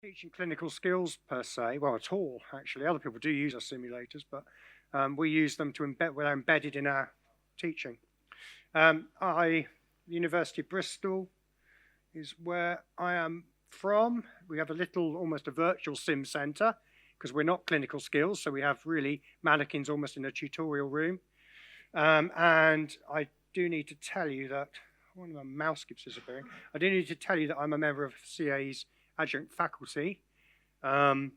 teaching clinical skills per se, well, at all, actually. Other people do use our simulators, but we use them to embed, they're embedded in our teaching. University of Bristol is where I am from. We have a little, almost a virtual sim center, because we're not clinical skills, so we have really mannequins almost in a tutorial room. And I do need to tell you that, one of my mouse keeps disappearing. I do need to tell you that I'm a member of CAE's adjunct faculty, but I'm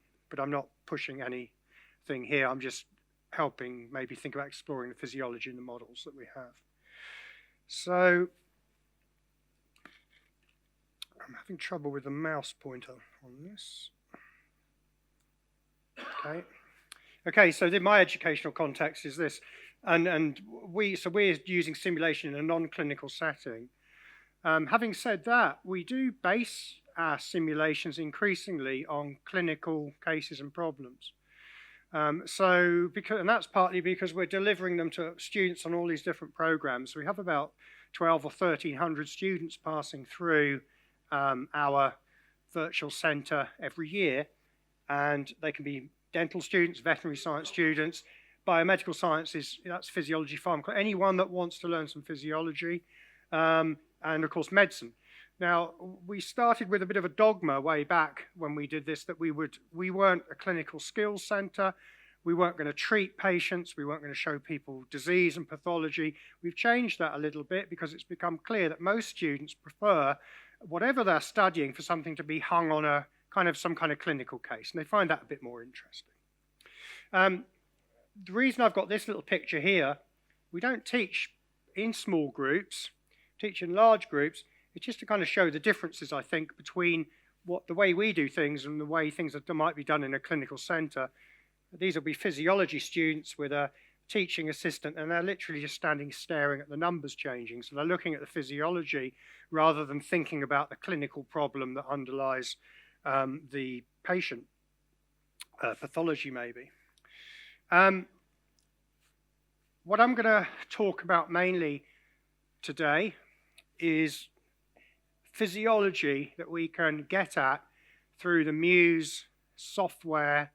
not pushing anything here. I'm just helping maybe think about exploring the physiology in the models that we have. So I'm having trouble with the mouse pointer on this. Okay, so my educational context is this, and we're using simulation in a non-clinical setting. Having said that, we do base our simulations increasingly on clinical cases and problems. And that's partly because we're delivering them to students on all these different programs. So we have about 12 or 1,300 students passing through our virtual center every year, and they can be dental students, veterinary science students, biomedical sciences, that's physiology, pharmacology, anyone that wants to learn some physiology, and of course medicine. Now, we started with a bit of a dogma way back when we did this, that we weren't a clinical skills center, we weren't going to treat patients, we weren't going to show people disease and pathology. We've changed that a little bit because it's become clear that most students prefer whatever they're studying for something to be hung on a some kind of clinical case, and they find that a bit more interesting. The reason I've got this little picture here, we don't teach in small groups, teach in large groups. It's just to kind of show the differences, I think, between the way we do things and the way things that might be done in a clinical center. These will be physiology students with a teaching assistant, and they're literally just standing staring at the numbers changing. So they're looking at the physiology rather than thinking about the clinical problem that underlies the patient pathology, maybe. What I'm going to talk about mainly today is physiology that we can get at through the Muse software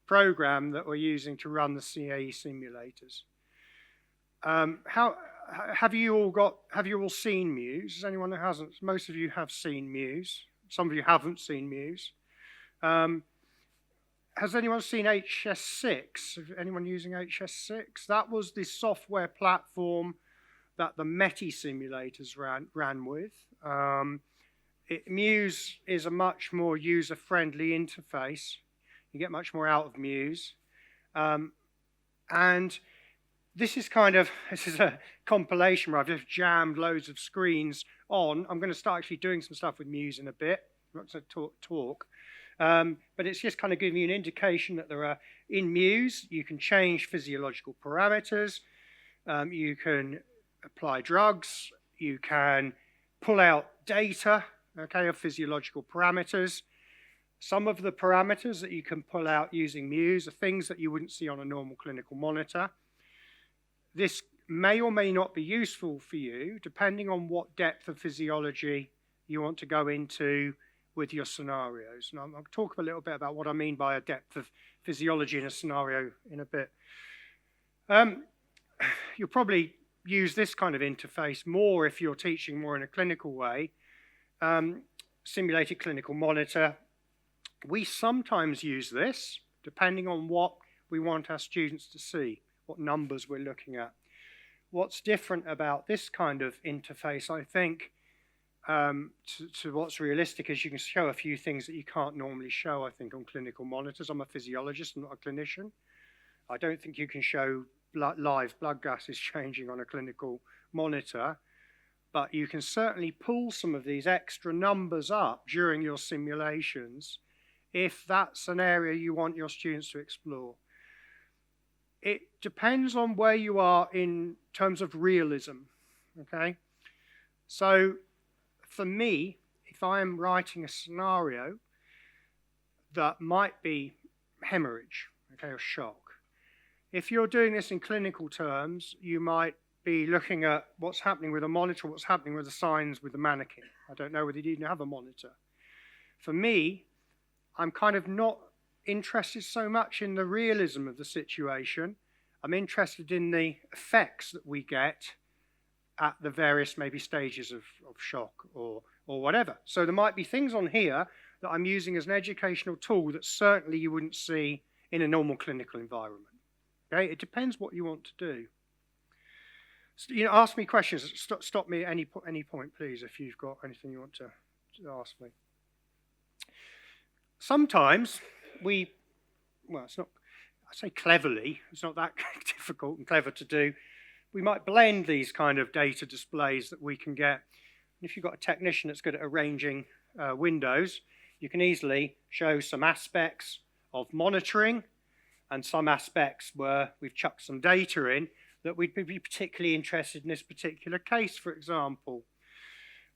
program that we're using to run the CAE simulators. Have you all seen Muse? Is anyone that hasn't? Most of you have seen Muse. Some of you haven't seen Muse. Has anyone seen HS6? Anyone using HS6? That was the software platform that the METI simulators ran with. Muse is a much more user-friendly interface. You get much more out of Muse. And this is a compilation where I've just jammed loads of screens on. I'm going to start actually doing some stuff with Muse in a bit. I'm not going to talk. But it's just kind of giving you an indication that there are, in Muse, you can change physiological parameters. You can apply drugs. You can pull out data, okay, of physiological parameters. Some of the parameters that you can pull out using Muse are things that you wouldn't see on a normal clinical monitor. This may or may not be useful for you, depending on what depth of physiology you want to go into with your scenarios. And I'll talk a little bit about what I mean by a depth of physiology in a scenario in a bit. You'll probably use this kind of interface more if you're teaching more in a clinical way. Simulated clinical monitor. We sometimes use this, depending on what we want our students to see, what numbers we're looking at. What's different about this kind of interface, I think, to what's realistic is you can show a few things that you can't normally show, I think, on clinical monitors. I'm a physiologist, not a clinician. I don't think you can show live blood gases changing on a clinical monitor, but you can certainly pull some of these extra numbers up during your simulations if that's an area you want your students to explore. It depends on where you are in terms of realism, okay? So for me, if I am writing a scenario that might be hemorrhage, okay, or shock, if you're doing this in clinical terms, you might be looking at what's happening with a monitor, what's happening with the signs with the mannequin. I don't know whether you even have a monitor. for me, I'm kind of not interested so much in the realism of the situation. I'm interested in the effects that we get at the various maybe stages of shock or whatever. So there might be things on here that I'm using as an educational tool that certainly you wouldn't see in a normal clinical environment. Okay, it depends what you want to do. So, ask me questions. Stop me at any point, please, if you've got anything you want to ask me. Sometimes it's not, I say cleverly, it's not that difficult and clever to do. We might blend these kind of data displays that we can get. If you've got a technician that's good at arranging windows, you can easily show some aspects of monitoring and some aspects where we've chucked some data in that we'd be particularly interested in this particular case, for example.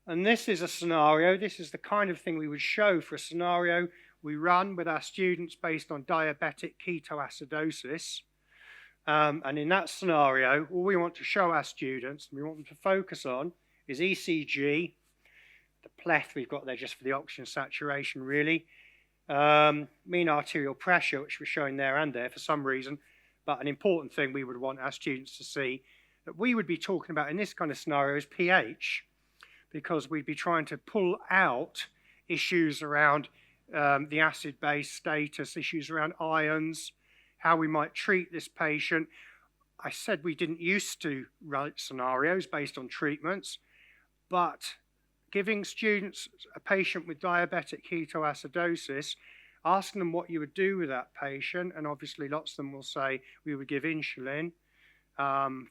And this is a scenario. This is the kind of thing we would show for a scenario we run with our students based on diabetic ketoacidosis. And in that scenario, all we want to show our students, and we want them to focus on, is ECG, the pleth we've got there just for the oxygen saturation, really, mean arterial pressure, which we're showing there and there for some reason, but an important thing we would want our students to see that we would be talking about in this kind of scenario is pH, because we'd be trying to pull out issues around the acid-base status, issues around ions, how we might treat this patient. I said we didn't used to write scenarios based on treatments, but giving students a patient with diabetic ketoacidosis, asking them what you would do with that patient, and obviously lots of them will say we would give insulin.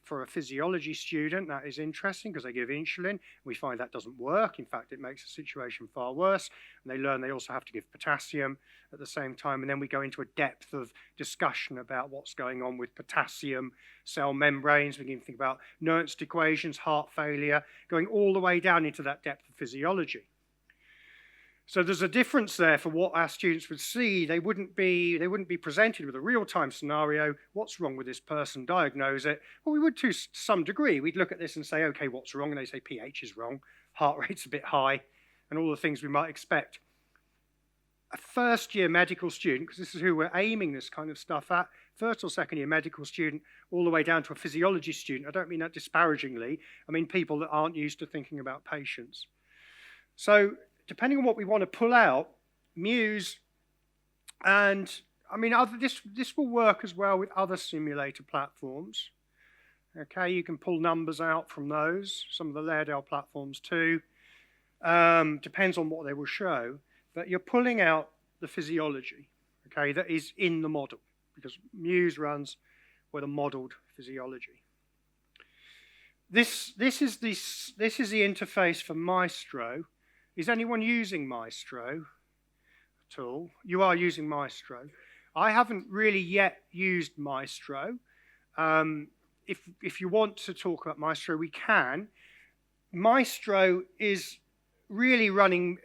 For a physiology student, that is interesting because they give insulin. We find that doesn't work. In fact, it makes the situation far worse. And they learn they also have to give potassium at the same time. And then we go into a depth of discussion about what's going on with potassium, cell membranes. We can think about Nernst equations, heart failure, going all the way down into that depth of physiology. So there's a difference there for what our students would see. They wouldn't be presented with a real-time scenario. What's wrong with this person? Diagnose it. Well, we would to some degree. We'd look at this and say, okay, what's wrong? And they say pH is wrong, heart rate's a bit high, and all the things we might expect. A first-year medical student, because this is who we're aiming this kind of stuff at, first or second-year medical student, all the way down to a physiology student. I don't mean that disparagingly. I mean people that aren't used to thinking about patients. So depending on what we want to pull out, Muse, and I mean, this will work as well with other simulator platforms. Okay, you can pull numbers out from those, some of the Lairdale platforms too. Depends on what they will show, but you're pulling out the physiology, okay, that is in the model, because Muse runs with a modeled physiology. This is the interface for Maestro. Is anyone using Maestro at all? You are using Maestro. I haven't really yet used Maestro. If you want to talk about Maestro, we can. Maestro is really running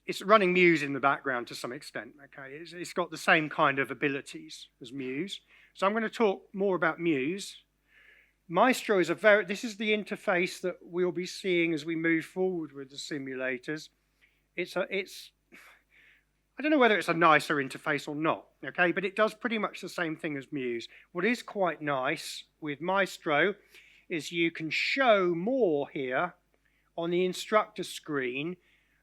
Muse in the background to some extent. Okay, it's got the same kind of abilities as Muse. So I'm going to talk more about Muse. Maestro is this is the interface that we'll be seeing as we move forward with the simulators. I don't know whether it's a nicer interface or not, okay, but it does pretty much the same thing as Muse. What is quite nice with Maestro is you can show more here on the instructor screen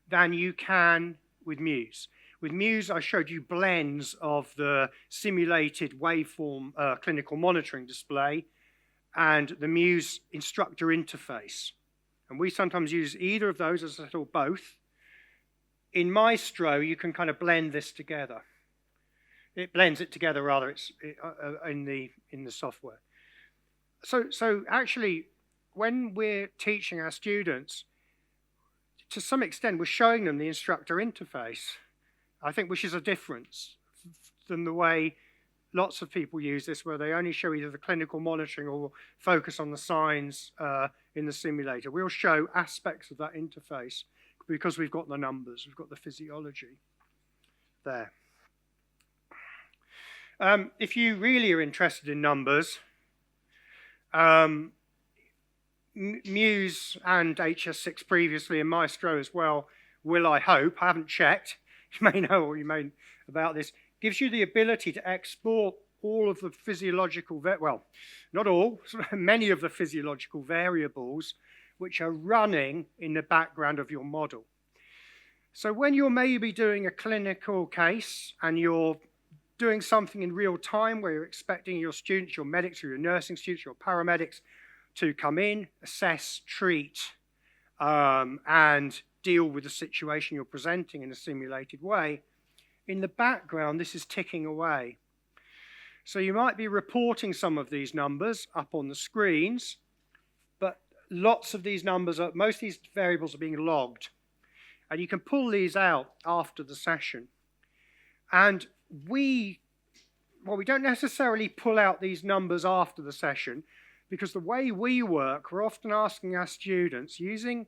than you can with Muse. With Muse, I showed you blends of the simulated waveform clinical monitoring display and the Muse instructor interface. And we sometimes use either of those, as I said, or both. In Maestro, you can kind of blend this together. It blends it together, rather, in the software. So actually, when we're teaching our students, to some extent, we're showing them the instructor interface, I think, which is a difference than the way lots of people use this, where they only show either the clinical monitoring or focus on the signs in the simulator. We'll show aspects of that interface because we've got the numbers, we've got the physiology there. If you really are interested in numbers, Muse and HS6 previously, and Maestro as well, will I hope, I haven't checked, you may know or you may about this, gives you the ability to export all of the physiological, well, not all, many of the physiological variables which are running in the background of your model. So when you're maybe doing a clinical case and you're doing something in real time where you're expecting your students, your medics, or your nursing students, your paramedics to come in, assess, treat, and deal with the situation you're presenting in a simulated way, in the background, this is ticking away. So you might be reporting some of these numbers up on the screens, but lots of these numbers, most of these variables are being logged. And you can pull these out after the session. And we don't necessarily pull out these numbers after the session, because the way we work, we're often asking our students, using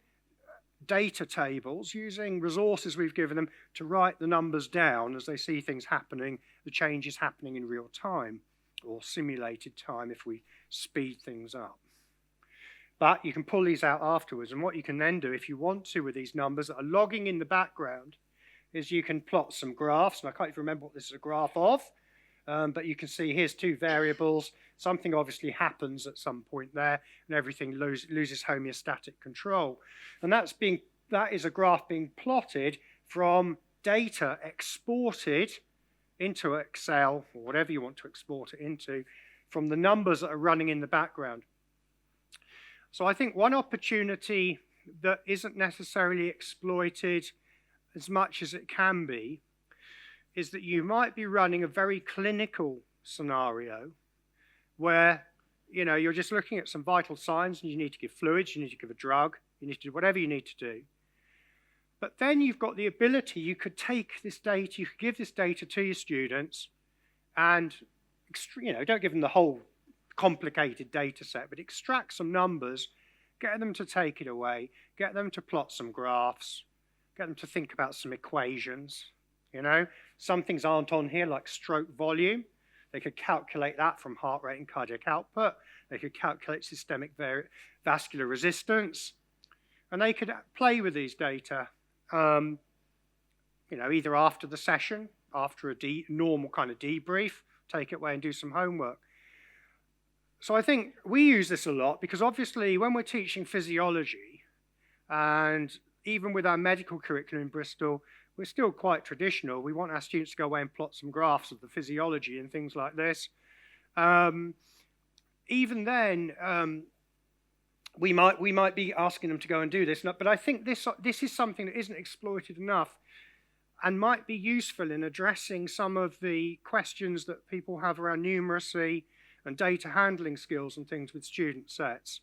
data tables, using resources we've given them, to write the numbers down as they see things happening, the changes happening in real time, or simulated time if we speed things up. But you can pull these out afterwards, and what you can then do, if you want to, with these numbers that are logging in the background, is you can plot some graphs, and I can't even remember what this is a graph of, but you can see here's two variables. Something obviously happens at some point there, and everything loses homeostatic control. And that is a graph being plotted from data exported into Excel, or whatever you want to export it into, from the numbers that are running in the background. So I think one opportunity that isn't necessarily exploited as much as it can be is that you might be running a very clinical scenario where, you know, you're just looking at some vital signs and you need to give fluids, you need to give a drug, you need to do whatever you need to do. But then you've got the ability, you could take this data, you could give this data to your students and, you know, don't give them the whole complicated data set, but extract some numbers, get them to take it away, get them to plot some graphs, get them to think about some equations. You know, some things aren't on here, like stroke volume. They could calculate that from heart rate and cardiac output. They could calculate systemic vascular resistance. And they could play with these data, you know, either after the session, after a normal kind of debrief, take it away and do some homework. So I think we use this a lot because obviously when we're teaching physiology, and even with our medical curriculum in Bristol, we're still quite traditional. We want our students to go away and plot some graphs of the physiology and things like this. Even then, we might be asking them to go and do this. But I think this is something that isn't exploited enough and might be useful in addressing some of the questions that people have around numeracy and data handling skills and things with student sets.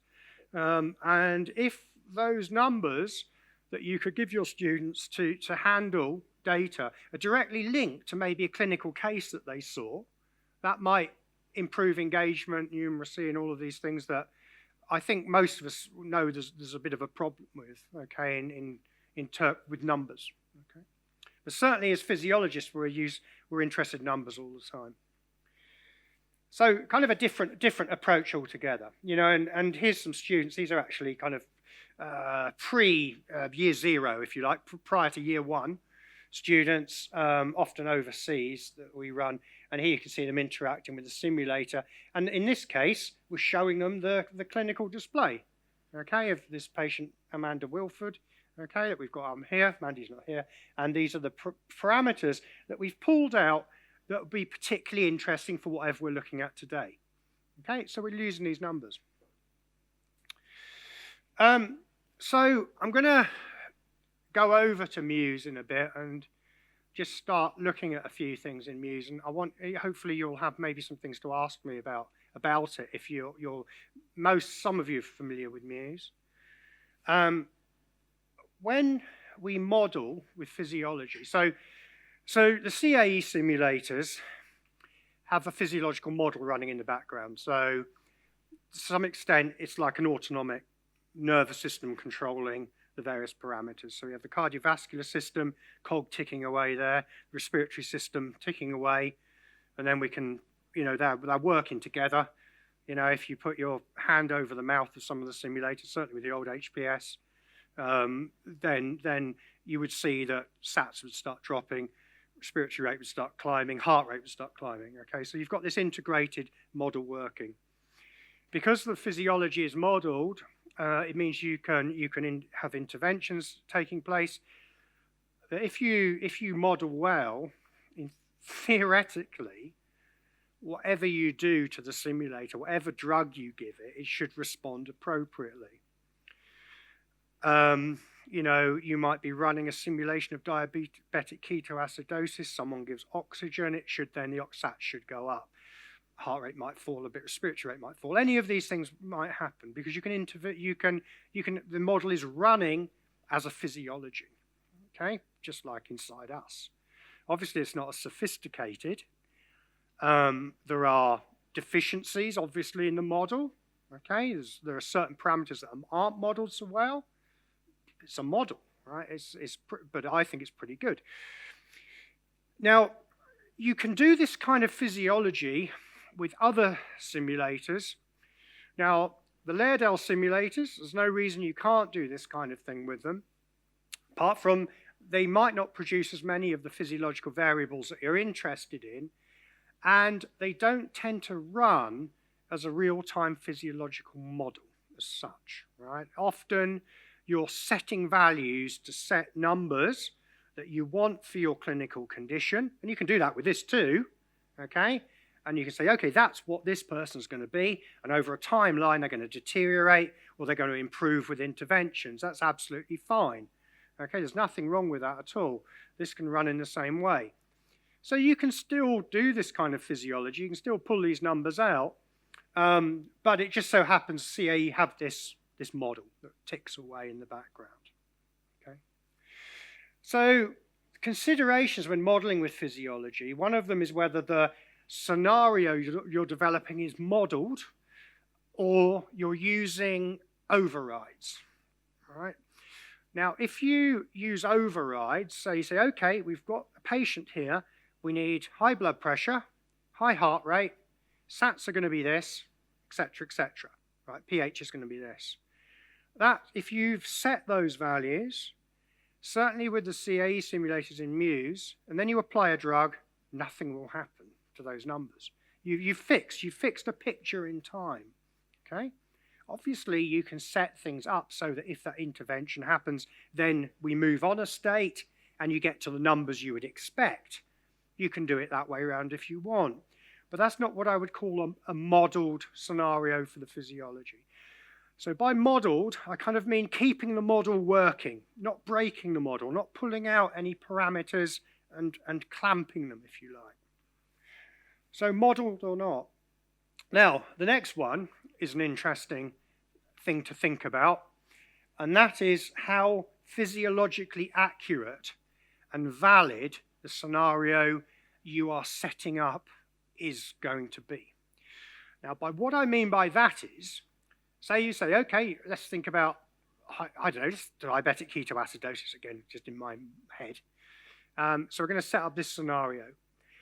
And if those numbers that you could give your students to handle data are directly linked to maybe a clinical case that they saw, that might improve engagement, numeracy, and all of these things that I think most of us know there's a bit of a problem with, okay, with numbers. Okay? But certainly as physiologists, we're interested in numbers all the time. So kind of a different approach altogether, you know, and here's some students. These are actually kind of pre-year zero, if you like, prior to year one, students, often overseas, that we run. And here you can see them interacting with the simulator. And in this case, we're showing them the clinical display, okay, of this patient, Amanda Wilford, okay, that we've got here. Mandy's not here. And these are the parameters that we've pulled out that would be particularly interesting for whatever we're looking at today. Okay, so we're using these numbers. So I'm going to go over to Muse in a bit and just start looking at a few things in Muse. And hopefully you'll have maybe some things to ask me about it if some of you are familiar with Muse. When we model with physiology, so the CAE simulators have a physiological model running in the background. So to some extent, it's like an autonomic nervous system controlling the various parameters. So we have the cardiovascular system, cog ticking away there, respiratory system ticking away, and then we can, you know, they're working together. You know, if you put your hand over the mouth of some of the simulators, certainly with the old HPS, then you would see that SATs would start dropping, respiratory rate would start climbing, heart rate would start climbing. Okay, so you've got this integrated model working. Because the physiology is modeled, it means you can have interventions taking place. If you model well, theoretically, whatever you do to the simulator, whatever drug you give it, it should respond appropriately. You know, you might be running a simulation of diabetic ketoacidosis. Someone gives oxygen, then the oxat should go up. Heart rate might fall a bit, respiratory rate might fall. Any of these things might happen because the model is running as a physiology, okay, just like inside us. Obviously, it's not as sophisticated. There are deficiencies, obviously, in the model. Okay, there are certain parameters that aren't modeled so well. It's a model, right? But I think it's pretty good. Now, you can do this kind of physiology with other simulators. Now, the Lairdale simulators, there's no reason you can't do this kind of thing with them, apart from they might not produce as many of the physiological variables that you're interested in, and they don't tend to run as a real-time physiological model as such, right? Often, you're setting values to set numbers that you want for your clinical condition, and you can do that with this too, okay? And you can say, okay, that's what this person's going to be, and over a timeline, they're going to deteriorate, or they're going to improve with interventions. That's absolutely fine. Okay, there's nothing wrong with that at all. This can run in the same way. So you can still do this kind of physiology. You can still pull these numbers out, but it just so happens, CAE you have this model that ticks away in the background. Okay. So considerations when modeling with physiology, one of them is whether the scenario you're developing is modeled or you're using overrides. All right. Now, if you use overrides, so you say, okay, we've got a patient here, we need high blood pressure, high heart rate, SATs are going to be this, etc., etc. Right? pH is going to be this. That, if you've set those values, certainly with the CAE simulators in Muse, and then you apply a drug, nothing will happen to those numbers. You've fixed a picture in time, okay? Obviously, you can set things up so that if that intervention happens, then we move on a state and you get to the numbers you would expect. You can do it that way around if you want. But that's not what I would call a modeled scenario for the physiology. So by modeled, I kind of mean keeping the model working, not breaking the model, not pulling out any parameters and clamping them, if you like. So modeled or not. Now, the next one is an interesting thing to think about, and that is how physiologically accurate and valid the scenario you are setting up is going to be. Now, by what I mean by that is, say you say, okay, let's think about, I don't know, just diabetic ketoacidosis again, just in my head. So we're going to set up this scenario.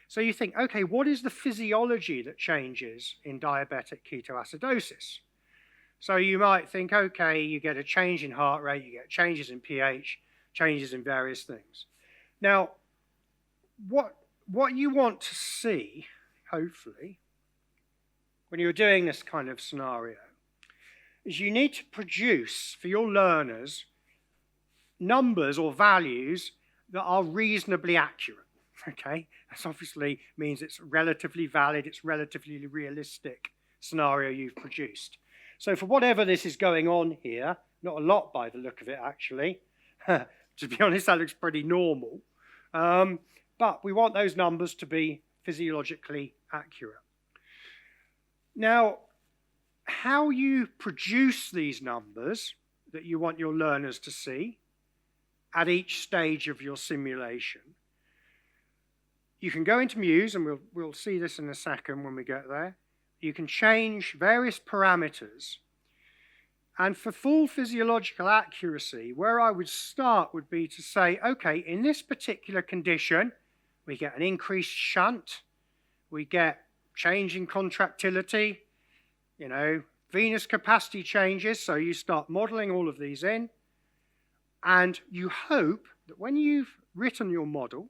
So you think, okay, what is the physiology that changes in diabetic ketoacidosis? So you might think, okay, you get a change in heart rate, you get changes in pH, changes in various things. Now, what you want to see, hopefully, when you're doing this kind of scenario, is you need to produce for your learners numbers or values that are reasonably accurate, okay? That obviously means it's relatively valid, it's relatively realistic scenario you've produced. So for whatever this is going on here, not a lot by the look of it actually, to be honest, that looks pretty normal, but we want those numbers to be physiologically accurate. Now, how you produce these numbers that you want your learners to see at each stage of your simulation, you can go into Muse, and we'll see this in a second when we get there. You can change various parameters. And for full physiological accuracy, where I would start would be to say, okay, in this particular condition, we get an increased shunt, we get change in contractility, you know, venous capacity changes, so you start modeling all of these in, and you hope that when you've written your model,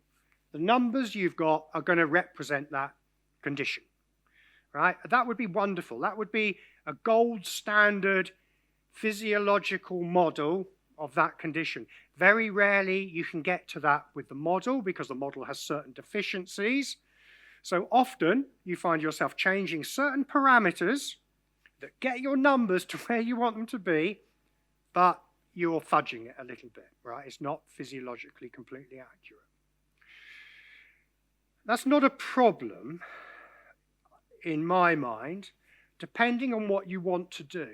the numbers you've got are going to represent that condition, right? That would be wonderful. That would be a gold standard physiological model of that condition. Very rarely you can get to that with the model because the model has certain deficiencies. So often you find yourself changing certain parameters that get your numbers to where you want them to be, but you're fudging it a little bit, right? It's not physiologically completely accurate. That's not a problem in my mind, depending on what you want to do.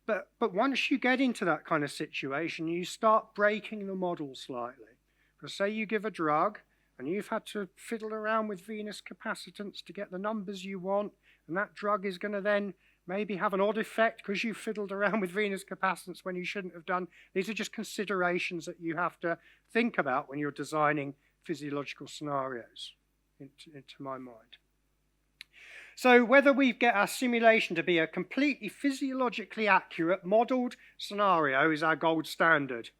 But once you get into that kind of situation, you start breaking the model slightly. Because say you give a drug, and you've had to fiddle around with venous capacitance to get the numbers you want, and that drug is going to then maybe have an odd effect because you fiddled around with venous capacitance when you shouldn't have done. These are just considerations that you have to think about when you're designing physiological scenarios, into my mind. So whether we get our simulation to be a completely physiologically accurate modeled scenario is our gold standard.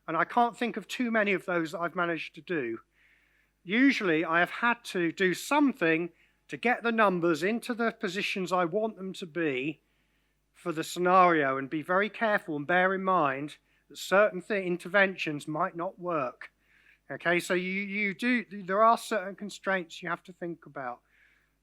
And I can't think of too many of those that I've managed to do. Usually I have had to do something to get the numbers into the positions I want them to be for the scenario, and be very careful and bear in mind that certain interventions might not work. Okay, so there are certain constraints you have to think about.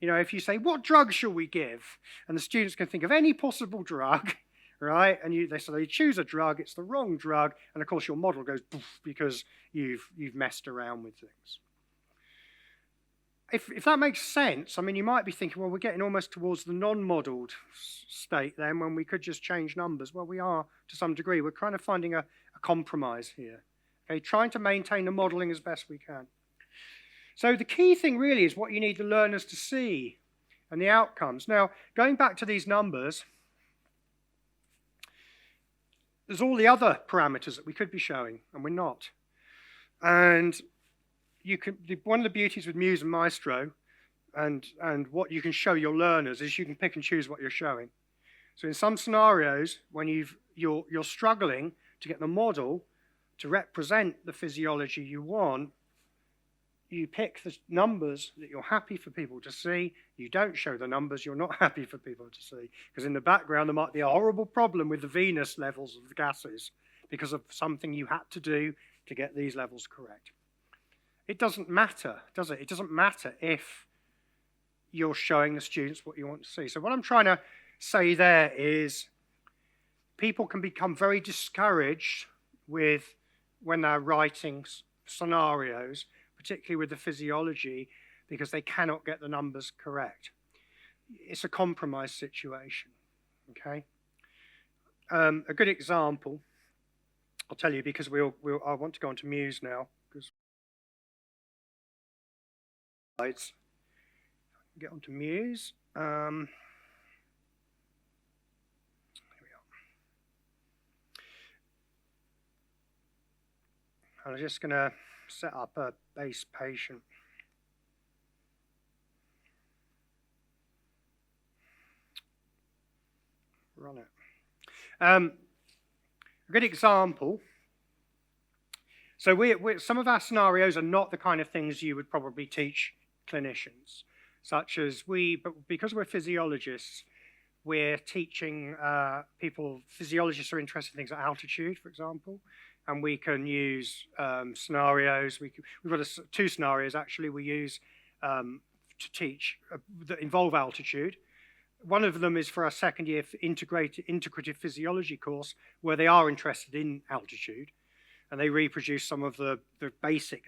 You know, if you say, what drug shall we give? And the students can think of any possible drug, right? And they choose a drug, it's the wrong drug, and of course your model goes poof because you've messed around with things. If that makes sense, I mean, you might be thinking, well, we're getting almost towards the non-modeled state then when we could just change numbers. Well, we are to some degree. We're kind of finding a compromise here, okay? Trying to maintain the modeling as best we can. So the key thing really is what you need the learners to see and the outcomes. Now, going back to these numbers, there's all the other parameters that we could be showing, and we're not. And one of the beauties with Muse and Maestro and what you can show your learners is you can pick and choose what you're showing. So in some scenarios, when you're struggling to get the model to represent the physiology you want, you pick the numbers that you're happy for people to see. You don't show the numbers you're not happy for people to see. Because in the background, there might be a horrible problem with the venous levels of the gases because of something you had to do to get these levels correct. It doesn't matter, does it? It doesn't matter if you're showing the students what you want to see. So what I'm trying to say there is people can become very discouraged when they're writing scenarios, particularly with the physiology, because they cannot get the numbers correct. It's a compromise situation, okay? A good example, I'll tell you, because I want to go on to Muse now, because slides. Get on to Muse. Here we are. I'm just going to set up a base patient. Run it. A good example. So some of our scenarios are not the kind of things you would probably teach clinicians, such as because we're physiologists, we're teaching people. Physiologists are interested in things like altitude, for example, and we can use scenarios. We've got two scenarios actually we use to teach that involve altitude. One of them is for our second year integrative physiology course, where they are interested in altitude, and they reproduce some of the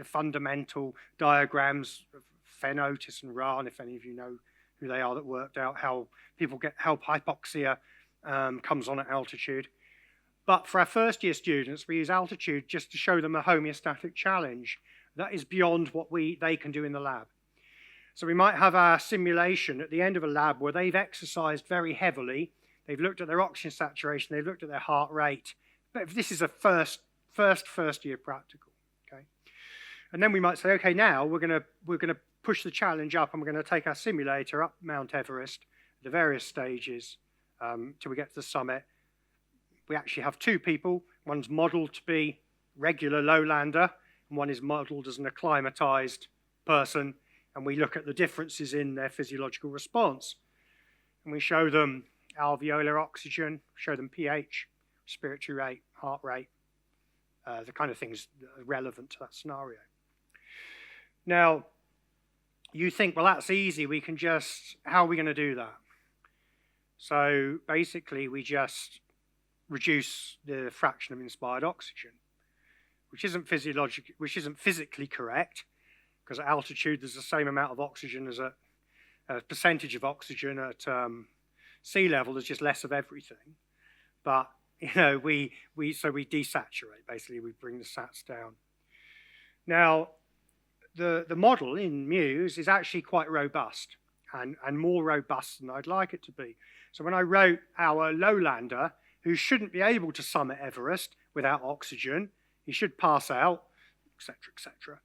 fundamental diagrams of Fen, Otis, and Rahn, if any of you know who they are, that worked out how hypoxia comes on at altitude. But for our first year students, we use altitude just to show them a homeostatic challenge. That is beyond what they can do in the lab. So we might have our simulation at the end of a lab where they've exercised very heavily. They've looked at their oxygen saturation. They've looked at their heart rate. But this is a first year practical, okay? And then we might say, okay, now we're going to push the challenge up, and we're going to take our simulator up Mount Everest, the various stages, till we get to the summit. We actually have two people. One's modeled to be regular lowlander, and one is modelled as an acclimatized person, and we look at the differences in their physiological response. And we show them alveolar oxygen, show them pH, respiratory rate, heart rate, the kind of things that are relevant to that scenario. Now, you think, well, that's easy. We can just, how are we going to do that? So basically, we just reduce the fraction of inspired oxygen, which isn't physically correct, because at altitude there's the same amount of oxygen as a percentage of oxygen at sea level. There's just less of everything. But you know, we desaturate. Basically, we bring the sats down. Now, the model in Muse is actually quite robust and more robust than I'd like it to be. So when I wrote our lowlander, who shouldn't be able to summit Everest without oxygen, he should pass out, etc.,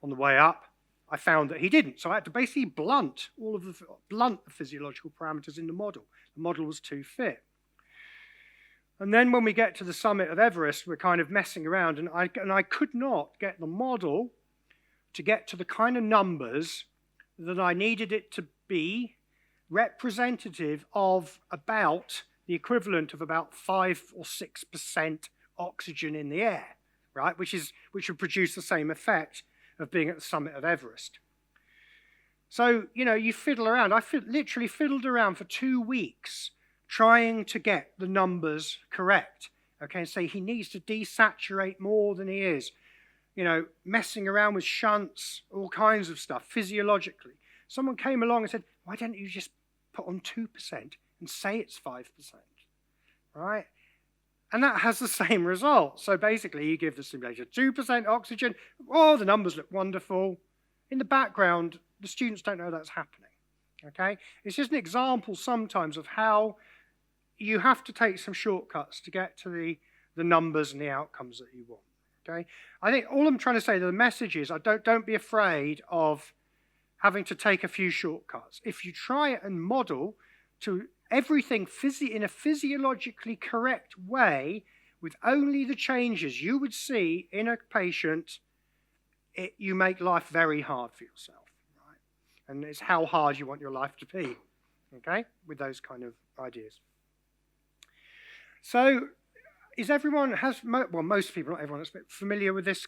on the way up, I found that he didn't. So I had to basically blunt the physiological parameters in the model. The model was too fit. And then when we get to the summit of Everest, we're kind of messing around, and I could not get the model to get to the kind of numbers that I needed it to be representative of about the equivalent of about 5 or 6% oxygen in the air, right? Which would produce the same effect of being at the summit of Everest. So, you know, you fiddle around. I literally fiddled around for 2 weeks trying to get the numbers correct. Okay, and say he needs to desaturate more than he is. You know, messing around with shunts, all kinds of stuff, physiologically. Someone came along and said, why don't you just put on 2% and say it's 5%, right? And that has the same result. So basically, you give the simulator 2% oxygen. Oh, the numbers look wonderful. In the background, the students don't know that's happening, okay? It's just an example sometimes of how you have to take some shortcuts to get to the numbers and the outcomes that you want. Okay, I think all I'm trying to say, the message is, don't be afraid of having to take a few shortcuts. If you try and model to everything in a physiologically correct way, with only the changes you would see in a patient, you make life very hard for yourself, right? And it's how hard you want your life to be, okay, with those kind of ideas. So, is everyone, well, most people, not everyone, is familiar with this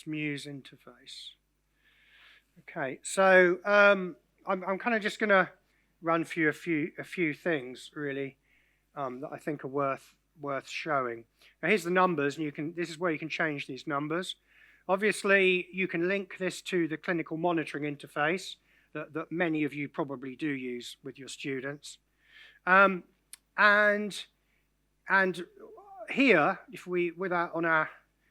Muse interface? Okay, so I'm kind of just going to run through a few things really that I think are worth showing. Now here's the numbers, and this is where you can change these numbers. Obviously, you can link this to the clinical monitoring interface that many of you probably do use with your students, and here, if we on our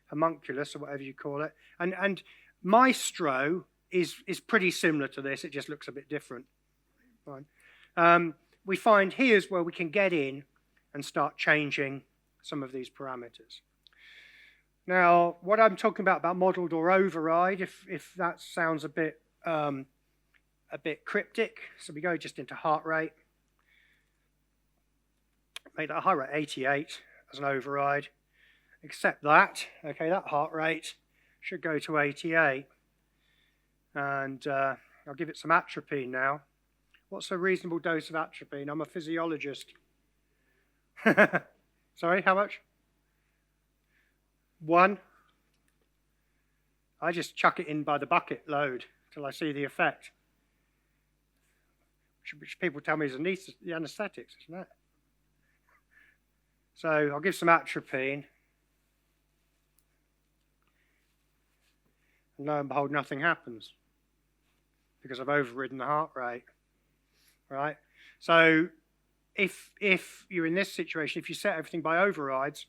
homunculus or whatever you call it, and Maestro is pretty similar to this. It just looks a bit different. Fine. We find here's where we can get in and start changing some of these parameters. Now, what I'm talking about modeled or override, if that sounds a bit cryptic, so we go just into heart rate. Make that heart rate 88. As an override, except that, okay, that heart rate should go to 88. And I'll give it some atropine now. What's a reasonable dose of atropine? I'm a physiologist. Sorry, how much? 1. I just chuck it in by the bucket load till I see the effect. Which people tell me is the anesthetics, isn't it? So I'll give some atropine. And lo and behold, nothing happens because I've overridden the heart rate, right? So if you're in this situation, if you set everything by overrides,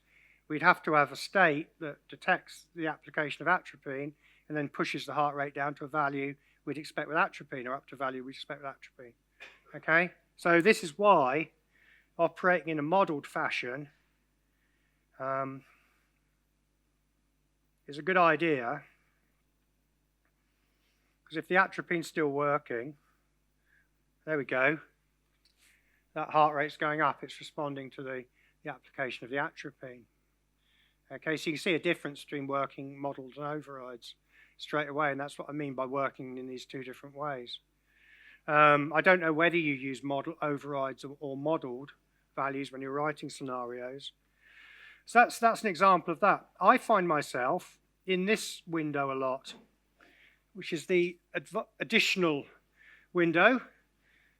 we'd have to have a state that detects the application of atropine and then pushes the heart rate down to a value we'd expect with atropine, or up to value we'd expect with atropine, okay? So this is why operating in a modeled fashion is a good idea, because if the atropine's still working, there we go, that heart rate's going up, it's responding to the application of the atropine. Okay, so you can see a difference between working models and overrides straight away, and that's what I mean by working in these two different ways. I don't know whether you use model overrides or modeled values when you're writing scenarios. So that's an example of that. I find myself in this window a lot, which is the additional window.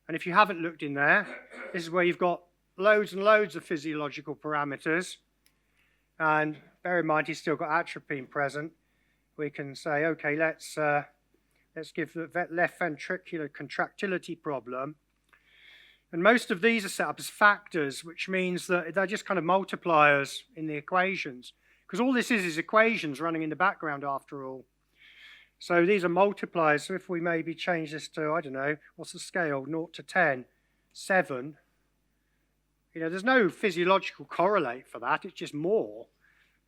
And if you haven't looked in there, this is where you've got loads and loads of physiological parameters. And bear in mind, he's still got atropine present. We can say, okay, let's give the left ventricular contractility problem. And most of these are set up as factors, which means that they're just kind of multipliers in the equations. Because all this is equations running in the background after all. So these are multipliers. So if we maybe change this to, I don't know, what's the scale? 0 to 10, 7. You know, there's no physiological correlate for that. It's just more.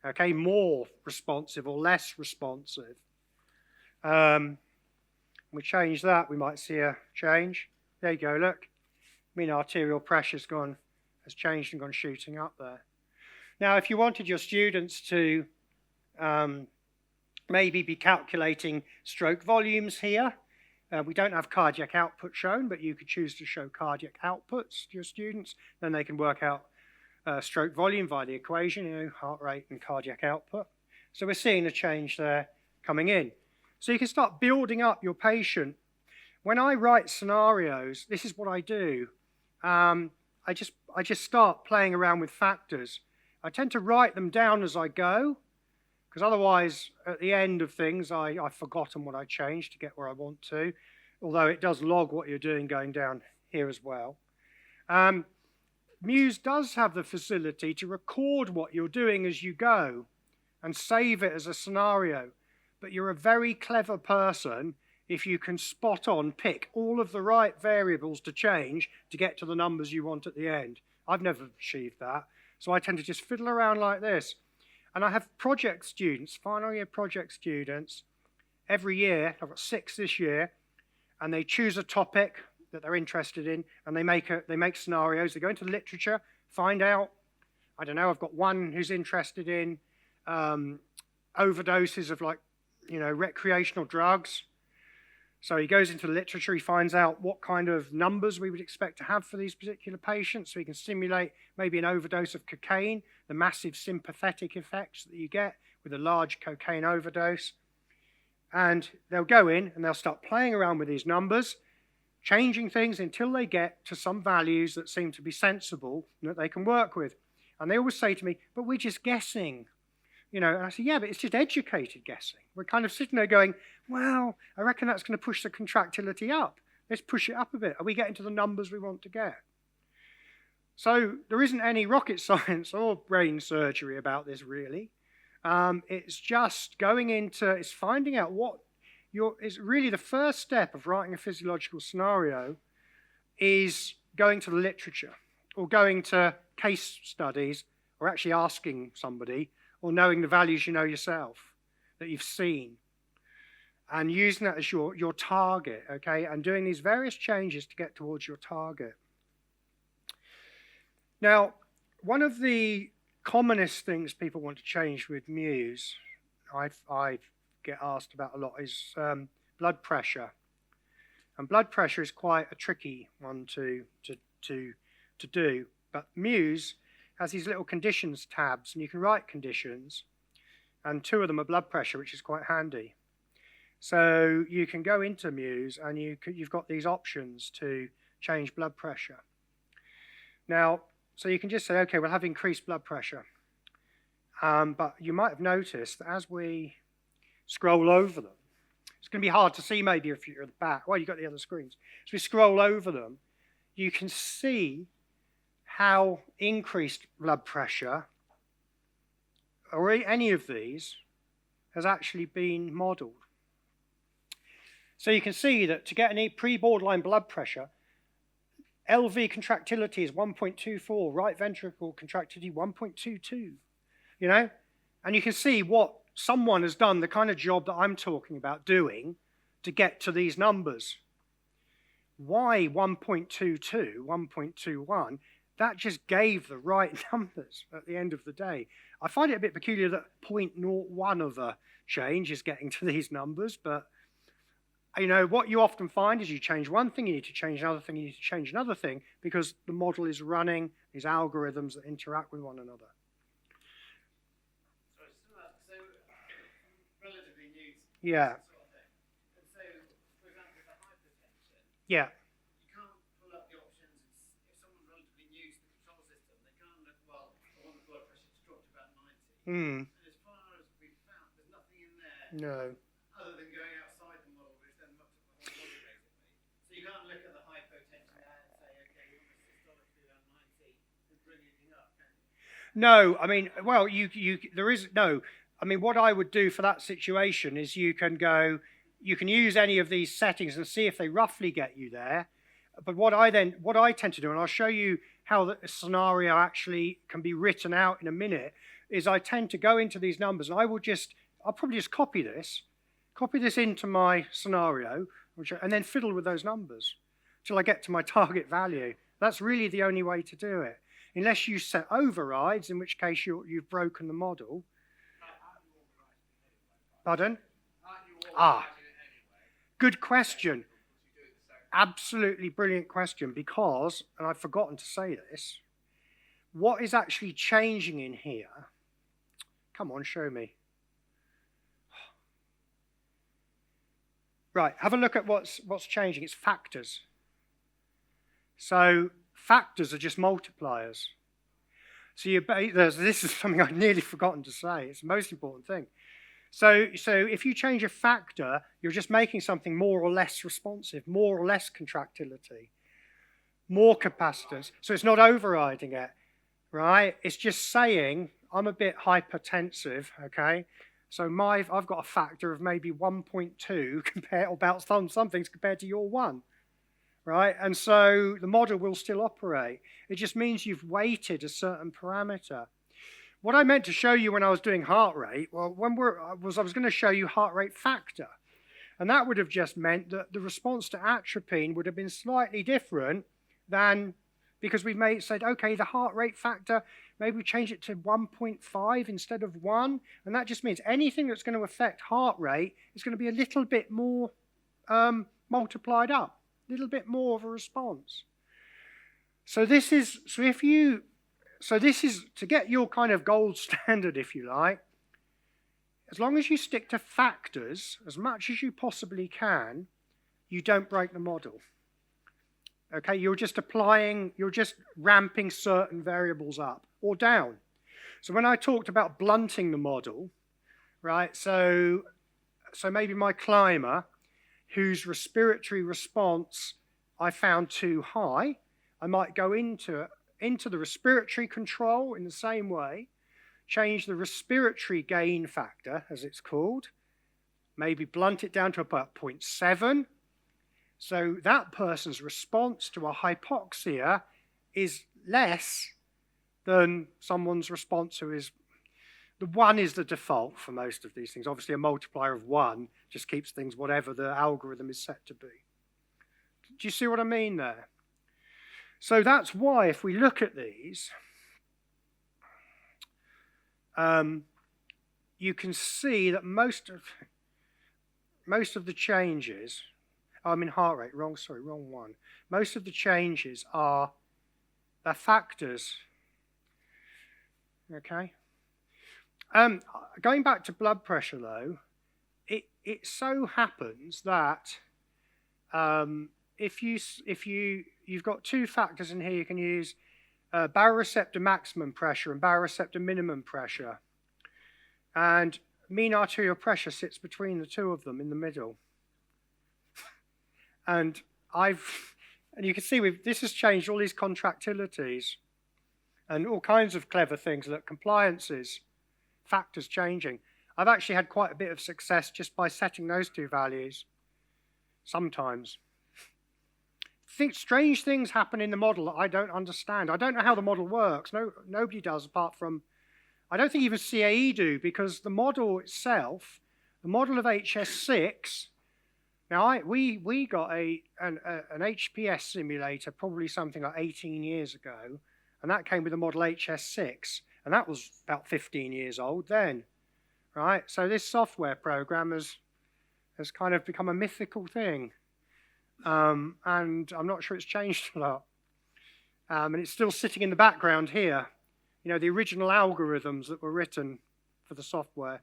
Okay, more responsive or less responsive. We change that, we might see a change. There you go, look. Mean arterial pressure's has changed and gone shooting up there. Now, if you wanted your students to maybe be calculating stroke volumes here, we don't have cardiac output shown, but you could choose to show cardiac outputs to your students. Then they can work out stroke volume via the equation, you know, heart rate and cardiac output. So we're seeing a change there coming in. So you can start building up your patient. When I write scenarios, this is what I do. I just start playing around with factors. I tend to write them down as I go, because otherwise, at the end of things, I've forgotten what I changed to get where I want to, although it does log what you're doing going down here as well. Muse does have the facility to record what you're doing as you go and save it as a scenario, but you're a very clever person if you can spot on pick all of the right variables to change to get to the numbers you want at the end. I've never achieved that, so I tend to just fiddle around like this. And I have project students, final year project students, every year. I've got 6 this year, and they choose a topic that they're interested in, and they make scenarios. They go into the literature, find out. I don't know. I've got one who's interested in overdoses of, like, you know, recreational drugs. So he goes into the literature, he finds out what kind of numbers we would expect to have for these particular patients, so he can simulate maybe an overdose of cocaine, the massive sympathetic effects that you get with a large cocaine overdose. And they'll go in and they'll start playing around with these numbers, changing things until they get to some values that seem to be sensible and that they can work with. And they always say to me, but we're just guessing. You know, and I say, yeah, but it's just educated guessing. We're kind of sitting there going, well, I reckon that's going to push the contractility up. Let's push it up a bit. Are we getting to the numbers we want to get? So there isn't any rocket science or brain surgery about this, really. It's just going into, it's finding out what it's really the first step of writing a physiological scenario is going to the literature or going to case studies or actually asking somebody or knowing the values you know yourself that you've seen and using that as your target, okay, and doing these various changes to get towards your target. Now, one of the commonest things people want to change with Muse, I get asked about a lot, is blood pressure. And blood pressure is quite a tricky one to do, but Muse has these little conditions tabs, and you can write conditions, and 2 of them are blood pressure, which is quite handy. So you can go into Muse, and you've got these options to change blood pressure. Now, so you can just say, okay, we'll have increased blood pressure. But you might have noticed that as we scroll over them, it's going to be hard to see maybe if you're at the back. Well, you've got the other screens. As we scroll over them, you can see how increased blood pressure, or any of these, has actually been modeled. So you can see that to get any pre-borderline blood pressure, LV contractility is 1.24, right ventricle contractility 1.22, you know? And you can see what someone has done, the kind of job that I'm talking about doing to get to these numbers. Why 1.22, 1.21? that just gave the right numbers at the end of the day. I find it a bit peculiar that 0.01 of a change is getting to these numbers, but you know, what you often find is you change one thing, you need to change another thing, you need to change another thing, because the model is running these algorithms that interact with one another. So relatively new Yeah. sort of thing. And so, for example, with the hypertension, Yeah. you can't pull up the options. If someone's relatively new to the control system, they can't look, well, I want the blood pressure to drop to about 90. And as far as we've found, there's nothing in there No. other than going outside the model, which then mucks up the whole model, basically. So you can't look at the hypotension there and say, okay, you want the systolic to be around 90 and bring anything up, can you? No, I mean, well, there is no. I mean, what I would do for that situation is you can use any of these settings and see if they roughly get you there. But what I tend to do, and I'll show you how the scenario actually can be written out in a minute, is I tend to go into these numbers and I'll probably just copy this into my scenario, and then fiddle with those numbers till I get to my target value. That's really the only way to do it. Unless you set overrides, in which case you've broken the model. Pardon? Good question. Absolutely brilliant question, because, and I've forgotten to say this, what is actually changing in here? Come on, show me. Right, have a look at what's changing. It's factors. So factors are just multipliers. So this is something I've nearly forgotten to say. It's the most important thing. So if you change a factor, you're just making something more or less responsive, more or less contractility, more capacitance. So it's not overriding it, right? It's just saying I'm a bit hypertensive, okay? So I've got a factor of maybe 1.2 compared, or about some things compared to your 1, right? And so the model will still operate. It just means you've weighted a certain parameter. What I meant to show you when I was doing heart rate, well, I was going to show you heart rate factor. And that would have just meant that the response to atropine would have been slightly different than, because we've said, okay, the heart rate factor, maybe we change it to 1.5 instead of 1. And that just means anything that's going to affect heart rate is going to be a little bit more multiplied up, a little bit more of a response. So this is to get your kind of gold standard, if you like. As long as you stick to factors as much as you possibly can, you don't break the model. Okay, you're just ramping certain variables up or down. So when I talked about blunting the model, right, so maybe my climber, whose respiratory response I found too high, I might go into the respiratory control in the same way, change the respiratory gain factor, as it's called, maybe blunt it down to about 0.7. So that person's response to a hypoxia is less than someone's response who is, the 1 is the default for most of these things. Obviously a multiplier of 1 just keeps things whatever the algorithm is set to be. Do you see what I mean there? So that's why if we look at these, you can see that most of the changes, heart rate, wrong one. Most of the changes they're factors, okay? Going back to blood pressure though, it so happens that if you've got 2 factors in here, you can use baroreceptor maximum pressure and baroreceptor minimum pressure. And mean arterial pressure sits between the 2 of them in the middle. And you can see this has changed all these contractilities and all kinds of clever things, like compliances, factors changing. I've actually had quite a bit of success just by setting those 2 values sometimes. Strange things happen in the model that I don't understand. I don't know how the model works. Nobody does, apart from, I don't think even CAE do, because the model itself, the model of HS6, now we got an HPS simulator probably something like 18 years ago, And that came with the model HS6. And that was about 15 years old then, right? So this software program has kind of become a mythical thing. And I'm not sure it's changed a lot. And it's still sitting in the background here. You know, the original algorithms that were written for the software.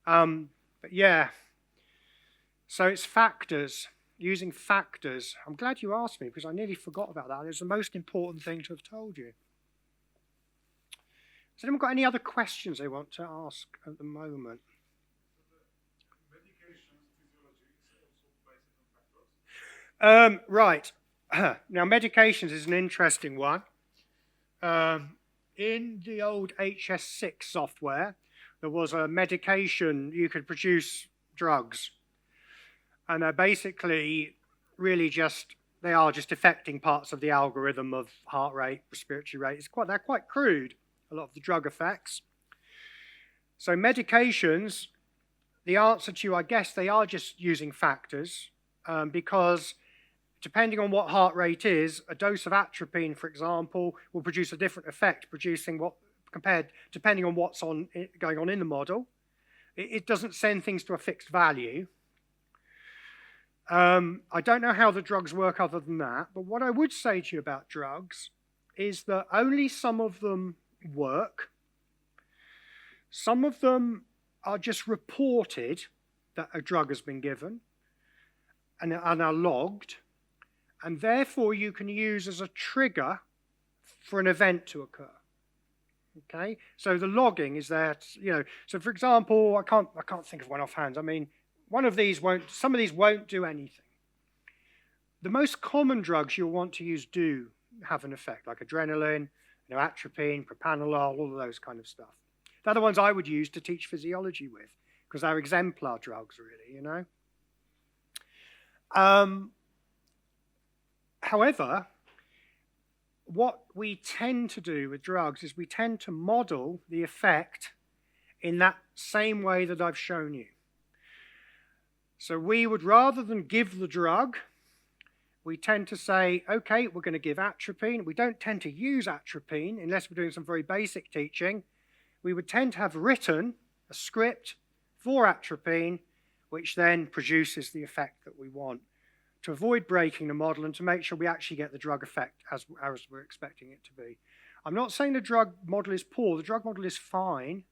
But yeah, so it's factors, using factors. I'm glad you asked me because I nearly forgot about that. It's the most important thing to have told you. Has anyone got any other questions they want to ask at the moment? Right. Now, medications is an interesting one. In the old HS6 software, there was a medication you could produce drugs. And they're basically really just, they are just affecting parts of the algorithm of heart rate, respiratory rate. They're quite crude, a lot of the drug effects. So medications, the answer to, I guess, they are just using factors because depending on what heart rate is, a dose of atropine, for example, will produce a different effect, producing what compared, depending on what's going on in the model. It doesn't send things to a fixed value. I don't know how the drugs work other than that, but what I would say to you about drugs is that only some of them work. Some of them are just reported that a drug has been given and are logged, and therefore you can use as a trigger for an event to occur. Okay, so the logging is there, so for example, I can't think of one offhand. I mean, some of these won't do anything. The most common drugs you'll want to use do have an effect, like adrenaline, atropine, propranolol, all of those kind of stuff. They're the ones I would use to teach physiology with, because they're exemplar drugs, really, However, what we tend to do with drugs is we tend to model the effect in that same way that I've shown you. So we would, rather than give the drug, we tend to say, okay, we're going to give atropine. We don't tend to use atropine unless we're doing some very basic teaching. We would tend to have written a script for atropine, which then produces the effect that we want, to avoid breaking the model and to make sure we actually get the drug effect as we're expecting it to be. I'm not saying the drug model is poor. The drug model is fine.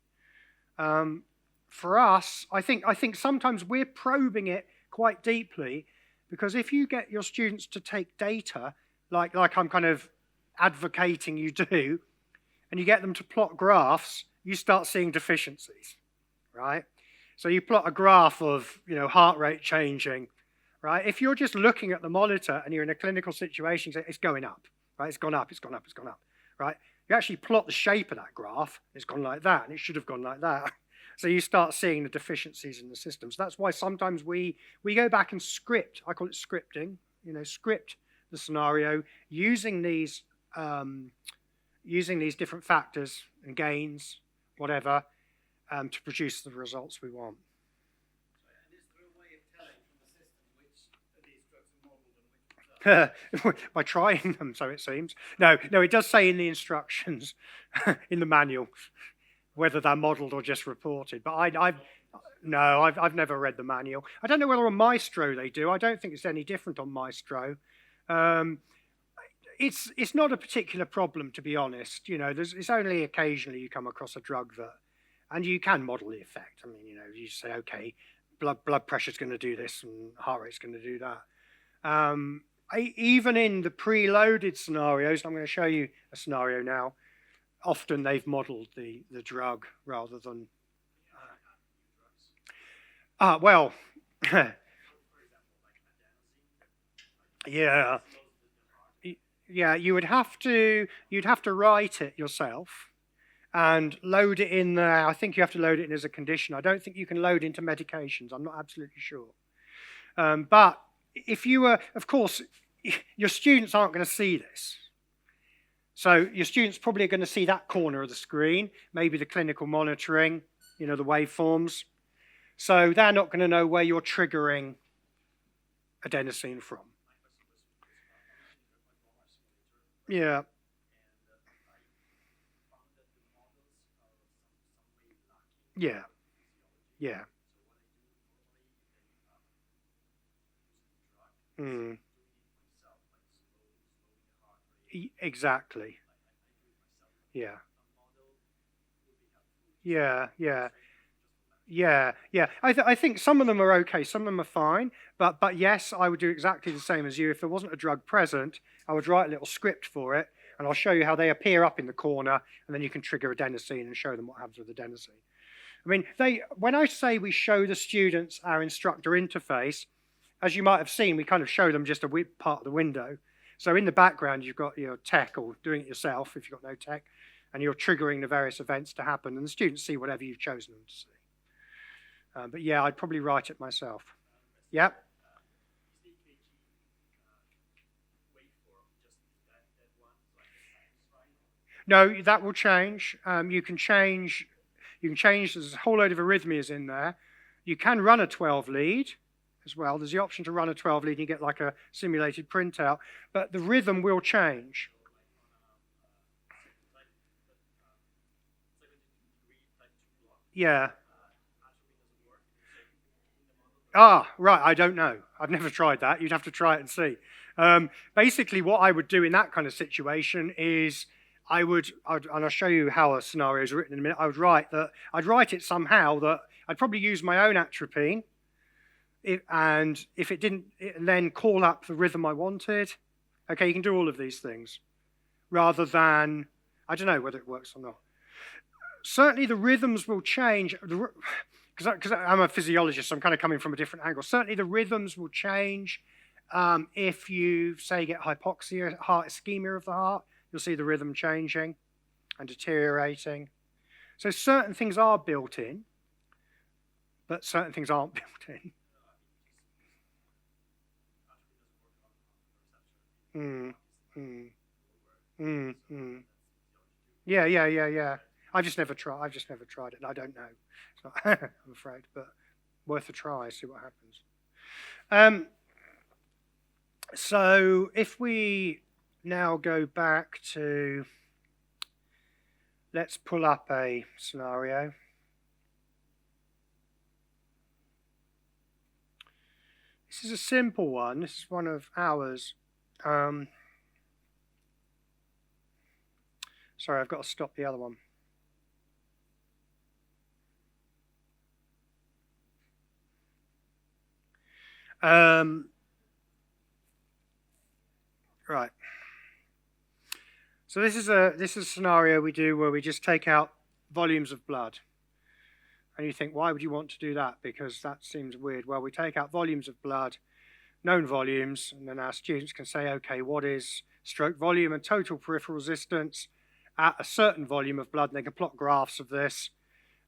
For us, I think sometimes we're probing it quite deeply, because if you get your students to take data, like I'm kind of advocating you do, and you get them to plot graphs, you start seeing deficiencies, right? So you plot a graph of, heart rate changing, right? If you're just looking at the monitor and you're in a clinical situation, you say, it's going up, right? It's gone up, it's gone up, it's gone up, right? You actually plot the shape of that graph, it's gone like that, and it should have gone like that. So you start seeing the deficiencies in the system. So that's why sometimes we go back and script, I call it scripting, script the scenario using these different factors and gains, whatever, to produce the results we want. And is there a way of telling from the system which of these drugs are modelled and which ones aren't? By trying them, so it seems. No, it does say in the instructions, in the manual, whether they're modelled or just reported. But I've never read the manual. I don't know whether on Maestro they do. I don't think it's any different on Maestro. It's not a particular problem, to be honest. It's only occasionally you come across a drug that, and you can model the effect. I mean, you say, okay, blood pressure's going to do this and heart rate's going to do that. Even in the preloaded scenarios, I'm going to show you a scenario now. Often they've modelled the drug rather than. Well, yeah. Yeah, you'd have to write it yourself and load it in there. I think you have to load it in as a condition. I don't think you can load into medications. I'm not absolutely sure. But if you were, of course, your students aren't going to see this. So your students probably are going to see that corner of the screen, maybe the clinical monitoring, the waveforms. So they're not going to know where you're triggering adenosine from. Yeah. Yeah, yeah. Mm. Exactly. Yeah. Yeah, yeah. Yeah. I think some of them are okay, some of them are fine, but yes, I would do exactly the same as you. If there wasn't a drug present, I would write a little script for it, and I'll show you how they appear up in the corner, and then you can trigger adenosine and show them what happens with adenosine. I mean, when I say we show the students our instructor interface, as you might have seen, we kind of show them just a part of the window. So in the background, you've got your tech or doing it yourself if you've got no tech, and you're triggering the various events to happen, and the students see whatever you've chosen them to see. But yeah, I'd probably write it myself. Yep. No, that will change. You can change. There's a whole load of arrhythmias in there. You can run a 12 lead as well. There's the option to run a 12 lead and you get like a simulated printout, but the rhythm will change. Yeah. Ah, right. I don't know. I've never tried that. You'd have to try it and see. Basically, what I would do in that kind of situation is and I'll show you how a scenario is written in a minute. I'd write it somehow that I'd probably use my own atropine, and if it didn't, then call up the rhythm I wanted. Okay, you can do all of these things, rather than, I don't know whether it works or not. Certainly, the rhythms will change. Because I'm a physiologist, so I'm kind of coming from a different angle. Certainly the rhythms will change if you, say, get hypoxia, heart ischemia of the heart. You'll see the rhythm changing and deteriorating. So certain things are built in, but certain things aren't built in. Yeah. I've just never tried it, and I don't know. It's not, I'm afraid, but worth a try. See what happens. So if we now go back to, let's pull up a scenario. This is a simple one. This is one of ours. Sorry, I've got to stop the other one. Right. So this is a scenario we do where we just take out volumes of blood. And you think, why would you want to do that? Because that seems weird. Well, we take out volumes of blood, known volumes, and then our students can say, okay, what is stroke volume and total peripheral resistance at a certain volume of blood, and they can plot graphs of this,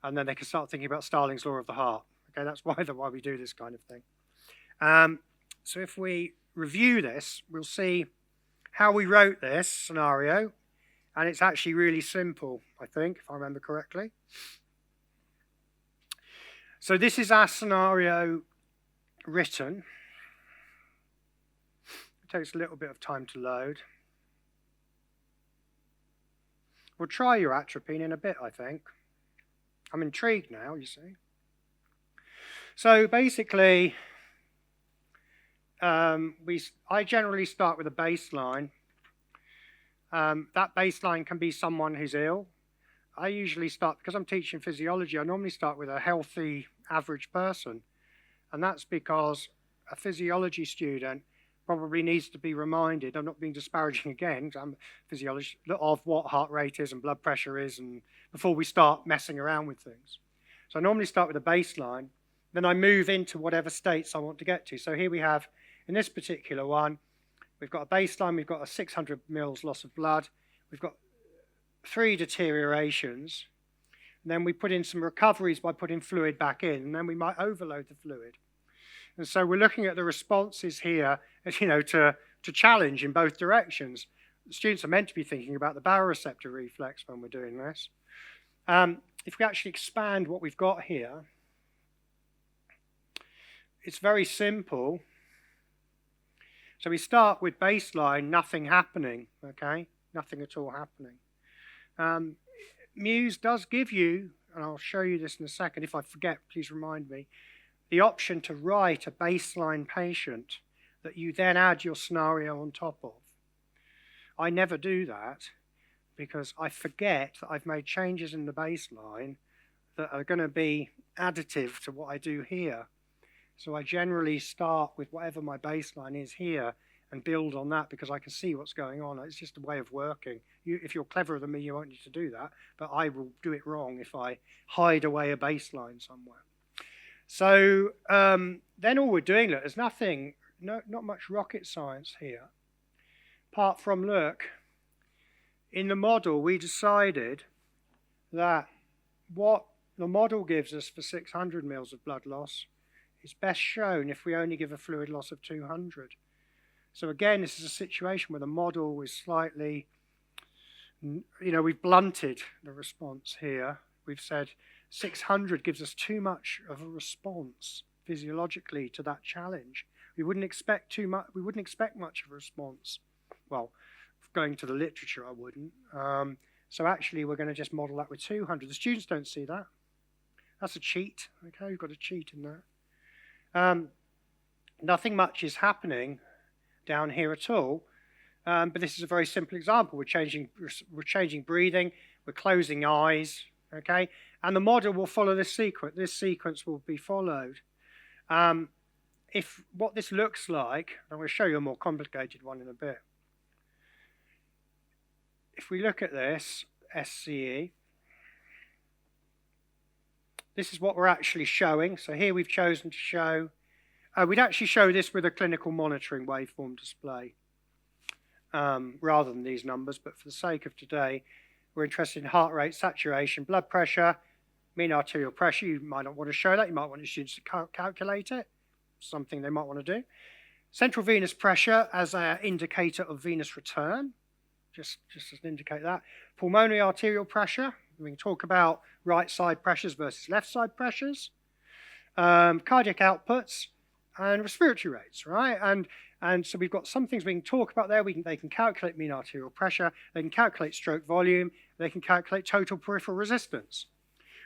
and then they can start thinking about Starling's law of the heart. Okay, that's why we do this kind of thing. So if we review this, we'll see how we wrote this scenario, and it's actually really simple, I think, if I remember correctly. So this is our scenario written. It takes a little bit of time to load. We'll try your atropine in a bit, I think. I'm intrigued now, you see. So basically, I generally start with a baseline. That baseline can be someone who's ill. I usually start, because I'm teaching physiology, I normally start with a healthy average person. And that's because a physiology student probably needs to be reminded, I'm not being disparaging again, because I'm a physiologist, of what heart rate is and blood pressure is, and before we start messing around with things. So I normally start with a baseline, then I move into whatever states I want to get to. So here we have, in this particular one, we've got a baseline, we've got a 600 mils loss of blood, we've got 3 deteriorations, and then we put in some recoveries by putting fluid back in, and then we might overload the fluid. And so we're looking at the responses here, to challenge in both directions. The students are meant to be thinking about the baroreceptor reflex when we're doing this. If we actually expand what we've got here, it's very simple. So we start with baseline, nothing happening, okay? Nothing at all happening. Muse does give you and I'll show you this in a second. If I forget, please remind me, the option to write a baseline patient that you then add your scenario on top of. I never do that because I forget that I've made changes in the baseline that are going to be additive to what I do here. So I generally start with whatever my baseline is here and build on that because I can see what's going on. It's just a way of working. If you're cleverer than me, you won't need to do that, but I will do it wrong if I hide away a baseline somewhere. So then all we're doing, look, there's nothing, not much rocket science here. Apart from, look, in the model, we decided that what the model gives us for 600 mils of blood loss is best shown if we only give a fluid loss of 200. So again, this is a situation where the model is slightly, we've blunted the response here. We've said 600 gives us too much of a response physiologically to that challenge. We wouldn't expect too much. We wouldn't expect much of a response. Well, going to the literature, I wouldn't. So actually, we're going to just model that with 200. The students don't see that. That's a cheat. Okay, we've got a cheat in there. Nothing much is happening down here at all. But this is a very simple example. We're changing breathing. We're closing eyes. Okay, and the model will follow this sequence. This sequence will be followed. If what this looks like, I'm going to show you a more complicated one in a bit. If we look at this, SCE, this is what we're actually showing. So here we've chosen to show, we'd actually show this with a clinical monitoring waveform display rather than these numbers, but for the sake of today, we're interested in heart rate, saturation, blood pressure, mean arterial pressure. You might not want to show that. You might want your students to calculate it, something they might want to do. Central venous pressure as an indicator of venous return. Just to indicate that. Pulmonary arterial pressure. We can talk about right side pressures versus left side pressures. Cardiac outputs and respiratory rates, right? And so we've got some things we can talk about there. They can calculate mean arterial pressure. They can calculate stroke volume. They can calculate total peripheral resistance.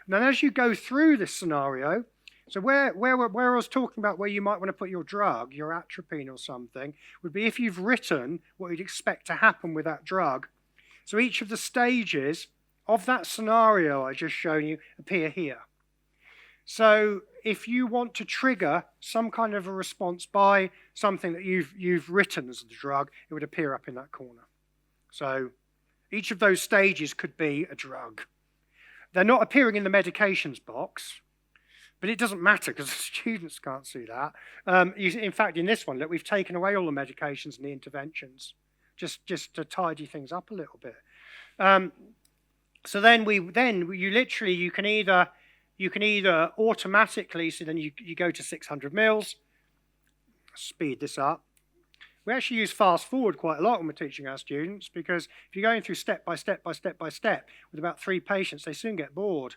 And then as you go through this scenario, so where I was talking about where you might want to put your drug, your atropine or something, would be if you've written what you'd expect to happen with that drug. So each of the stages of that scenario I just shown you appear here. So if you want to trigger some kind of a response by something that you've written as the drug, it would appear up in that corner. So each of those stages could be a drug. They're not appearing in the medications box, but it doesn't matter because the students can't see that. In fact, in this one, look, we've taken away all the medications and the interventions just to tidy things up a little bit. So then you can either automatically, so then you go to 600 mils, speed this up. We actually use fast forward quite a lot when we're teaching our students because if you're going through step by step by step by step with about 3 patients, they soon get bored.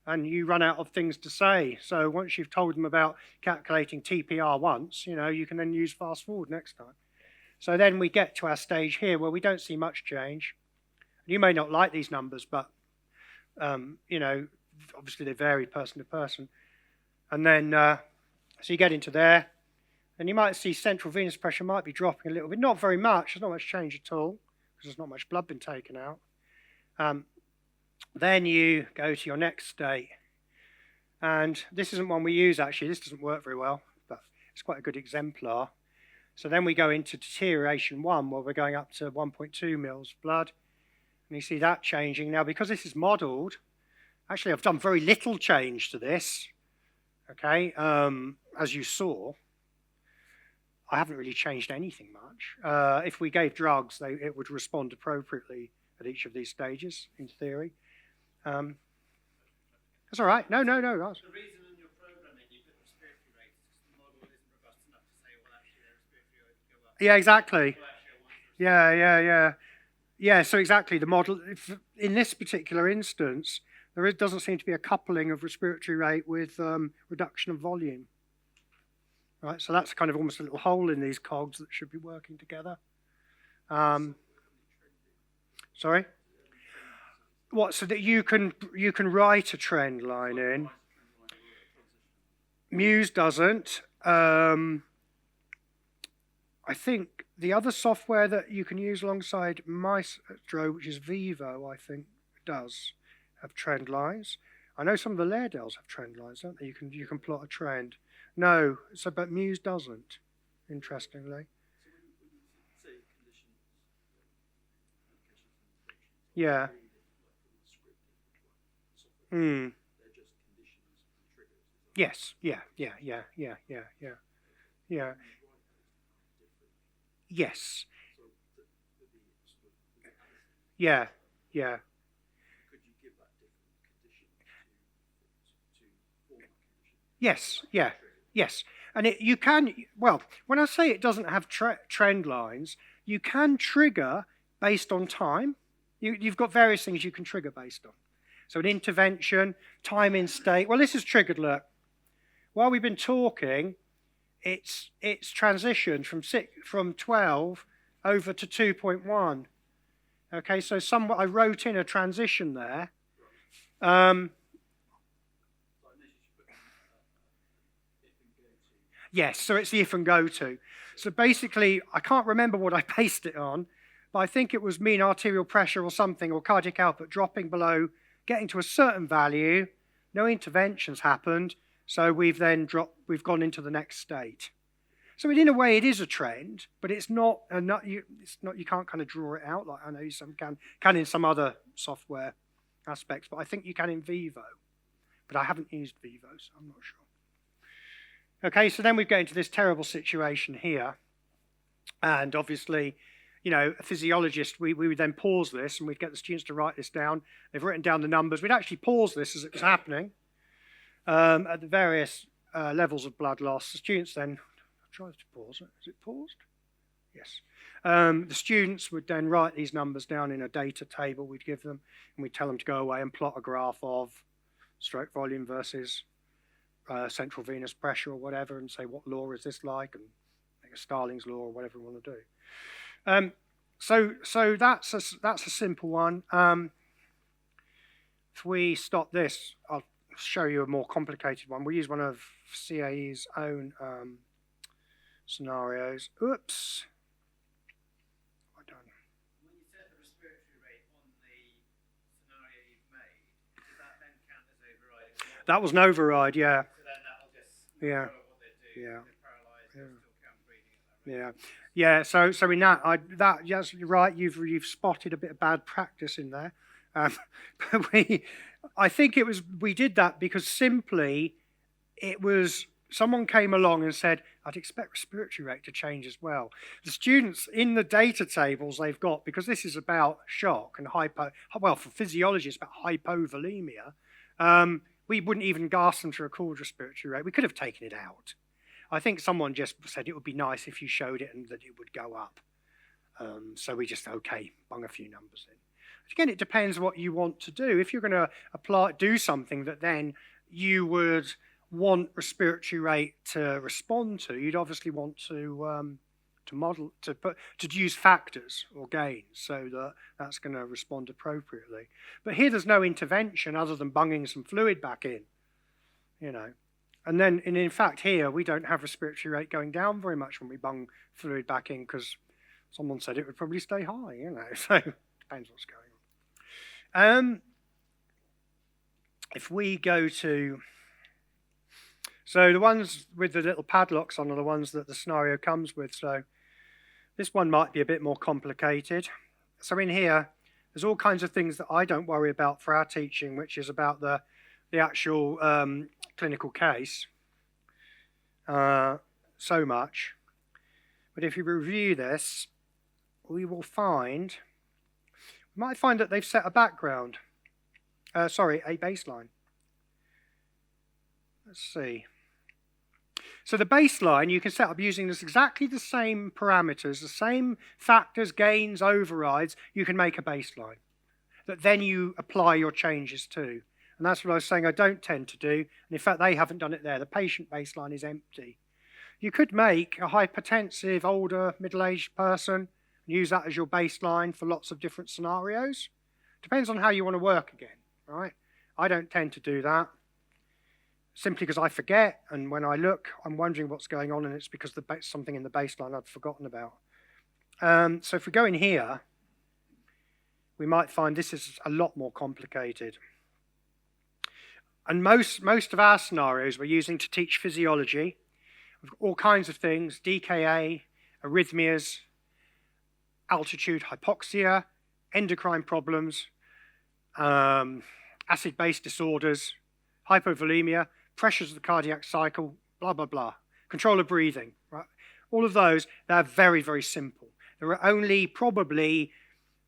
And you run out of things to say. So once you've told them about calculating TPR once, you can then use fast forward next time. So then we get to our stage here where we don't see much change. You may not like these numbers, but obviously they vary person to person. And then, so you get into there, and you might see central venous pressure might be dropping a little bit. Not very much. There's not much change at all because there's not much blood been taken out. Then you go to your next state. And this isn't one we use, actually. This doesn't work very well, but it's quite a good exemplar. So then we go into deterioration 1, where we're going up to 1.2 mils blood. And you see that changing. Now, because this is modelled, actually, I've done very little change to this. Okay, as you saw, I haven't really changed anything much. If we gave drugs, it would respond appropriately at each of these stages, in theory. That's all right. No. The reason in your programming you put respiratory rates is the model isn't robust enough to say, well, actually, their respiratory rates go up. Yeah, exactly. Yeah, so exactly. The model, in this particular instance, there doesn't seem to be a coupling of respiratory rate with reduction of volume. Right, so that's kind of almost a little hole in these cogs that should be working together. Sorry? What, so that you can write a trend line in? Muse doesn't. I think the other software that you can use alongside Maestro, which is Vivo, I think, does have trend lines. I know some of the Lairdales have trend lines, don't they? You can plot a trend. No, so but Muse doesn't. Interestingly. Yeah. Hmm. Yes. Yeah. Yeah. Yeah. Yeah. Yeah. Yeah. Yeah. Yes. Yeah. Yeah. Yes. Yeah. Yes. And you can, well, when I say it doesn't have trend lines, you can trigger based on time. You've got various things you can trigger based on. So an intervention, time in state. Well, this is triggered, look. While we've been talking, it's transitioned from 12 over to 2.1. Okay, so I wrote in a transition there. Yes, so it's the if and go to. So basically, I can't remember what I based it on, but I think it was mean arterial pressure or something, or cardiac output dropping below, getting to a certain value. No interventions happened, so we've gone into the next state. So in a way, it is a trend, but it's not. You can't kind of draw it out like I know some can in some other software aspects, but I think you can in Vivo. But I haven't used Vivo, so I'm not sure. Okay, so then we get into this terrible situation here. And obviously, you know, a physiologist, we would then pause this and we'd get the students to write this down. They've written down the numbers. We'd actually pause this as it was happening at the various levels of blood loss. The students then, I'll try to pause it. Is it paused? Yes. The students would then write these numbers down in a data table we'd give them, and we'd tell them to go away and plot a graph of stroke volume versus central venous pressure or whatever, and say what law is this like, and make a Starling's law or whatever we want to do. So that's a simple one. If we stop this, I'll show you a more complicated one. We'll use one of CAE's own scenarios. Oops. What have I done? When you set the respiratory rate on the scenario you've made, does that then count as override? That was an override, yeah. So then that'll just Yeah. what they do. Yeah. They're paralyzed, Yeah. they'll still count breathing. Yeah, yeah. So in that yes, you're right. You've spotted a bit of bad practice in there. But I think we did that because simply it was someone came along and said, I'd expect respiratory rate to change as well. The students in the data tables they've got, because this is about shock and for physiology, it's about hypovolemia. We wouldn't even ask them to record respiratory rate. We could have taken it out. I think someone just said it would be nice if you showed it and that it would go up. So we just, bung a few numbers in. Again, it depends what you want to do. If you're going to do something that then you would want respiratory rate to respond to, you'd obviously want to model, to use factors or gains so that that's going to respond appropriately. But here there's no intervention other than bunging some fluid back in, you know. And in fact here we don't have respiratory rate going down very much when we bung fluid back in because someone said it would probably stay high, you know. So it depends what's going on. If we go to, so the ones with the little padlocks on are the ones that the scenario comes with. So this one might be a bit more complicated. So in here, there's all kinds of things that I don't worry about for our teaching, which is about the actual clinical case so much. But if you review this, we might find that they've set a background. A baseline. Let's see. So the baseline you can set up using exactly the same parameters, the same factors, gains, overrides. You can make a baseline that then you apply your changes to. And that's what I was saying I don't tend to do. And in fact, they haven't done it there. The patient baseline is empty. You could make a hypertensive, older, middle-aged person and use that as your baseline for lots of different scenarios. Depends on how you want to work again, right? I don't tend to do that simply because I forget, and when I look, I'm wondering what's going on, and it's because something in the baseline I've forgotten about. So if we go in here, we might find this is a lot more complicated. And most of our scenarios we're using to teach physiology, all kinds of things, DKA, arrhythmias, altitude hypoxia, endocrine problems, acid-base disorders, hypovolemia, pressures of the cardiac cycle, blah, blah, blah. Control of breathing, right? All of those, they're very, very simple. There are only probably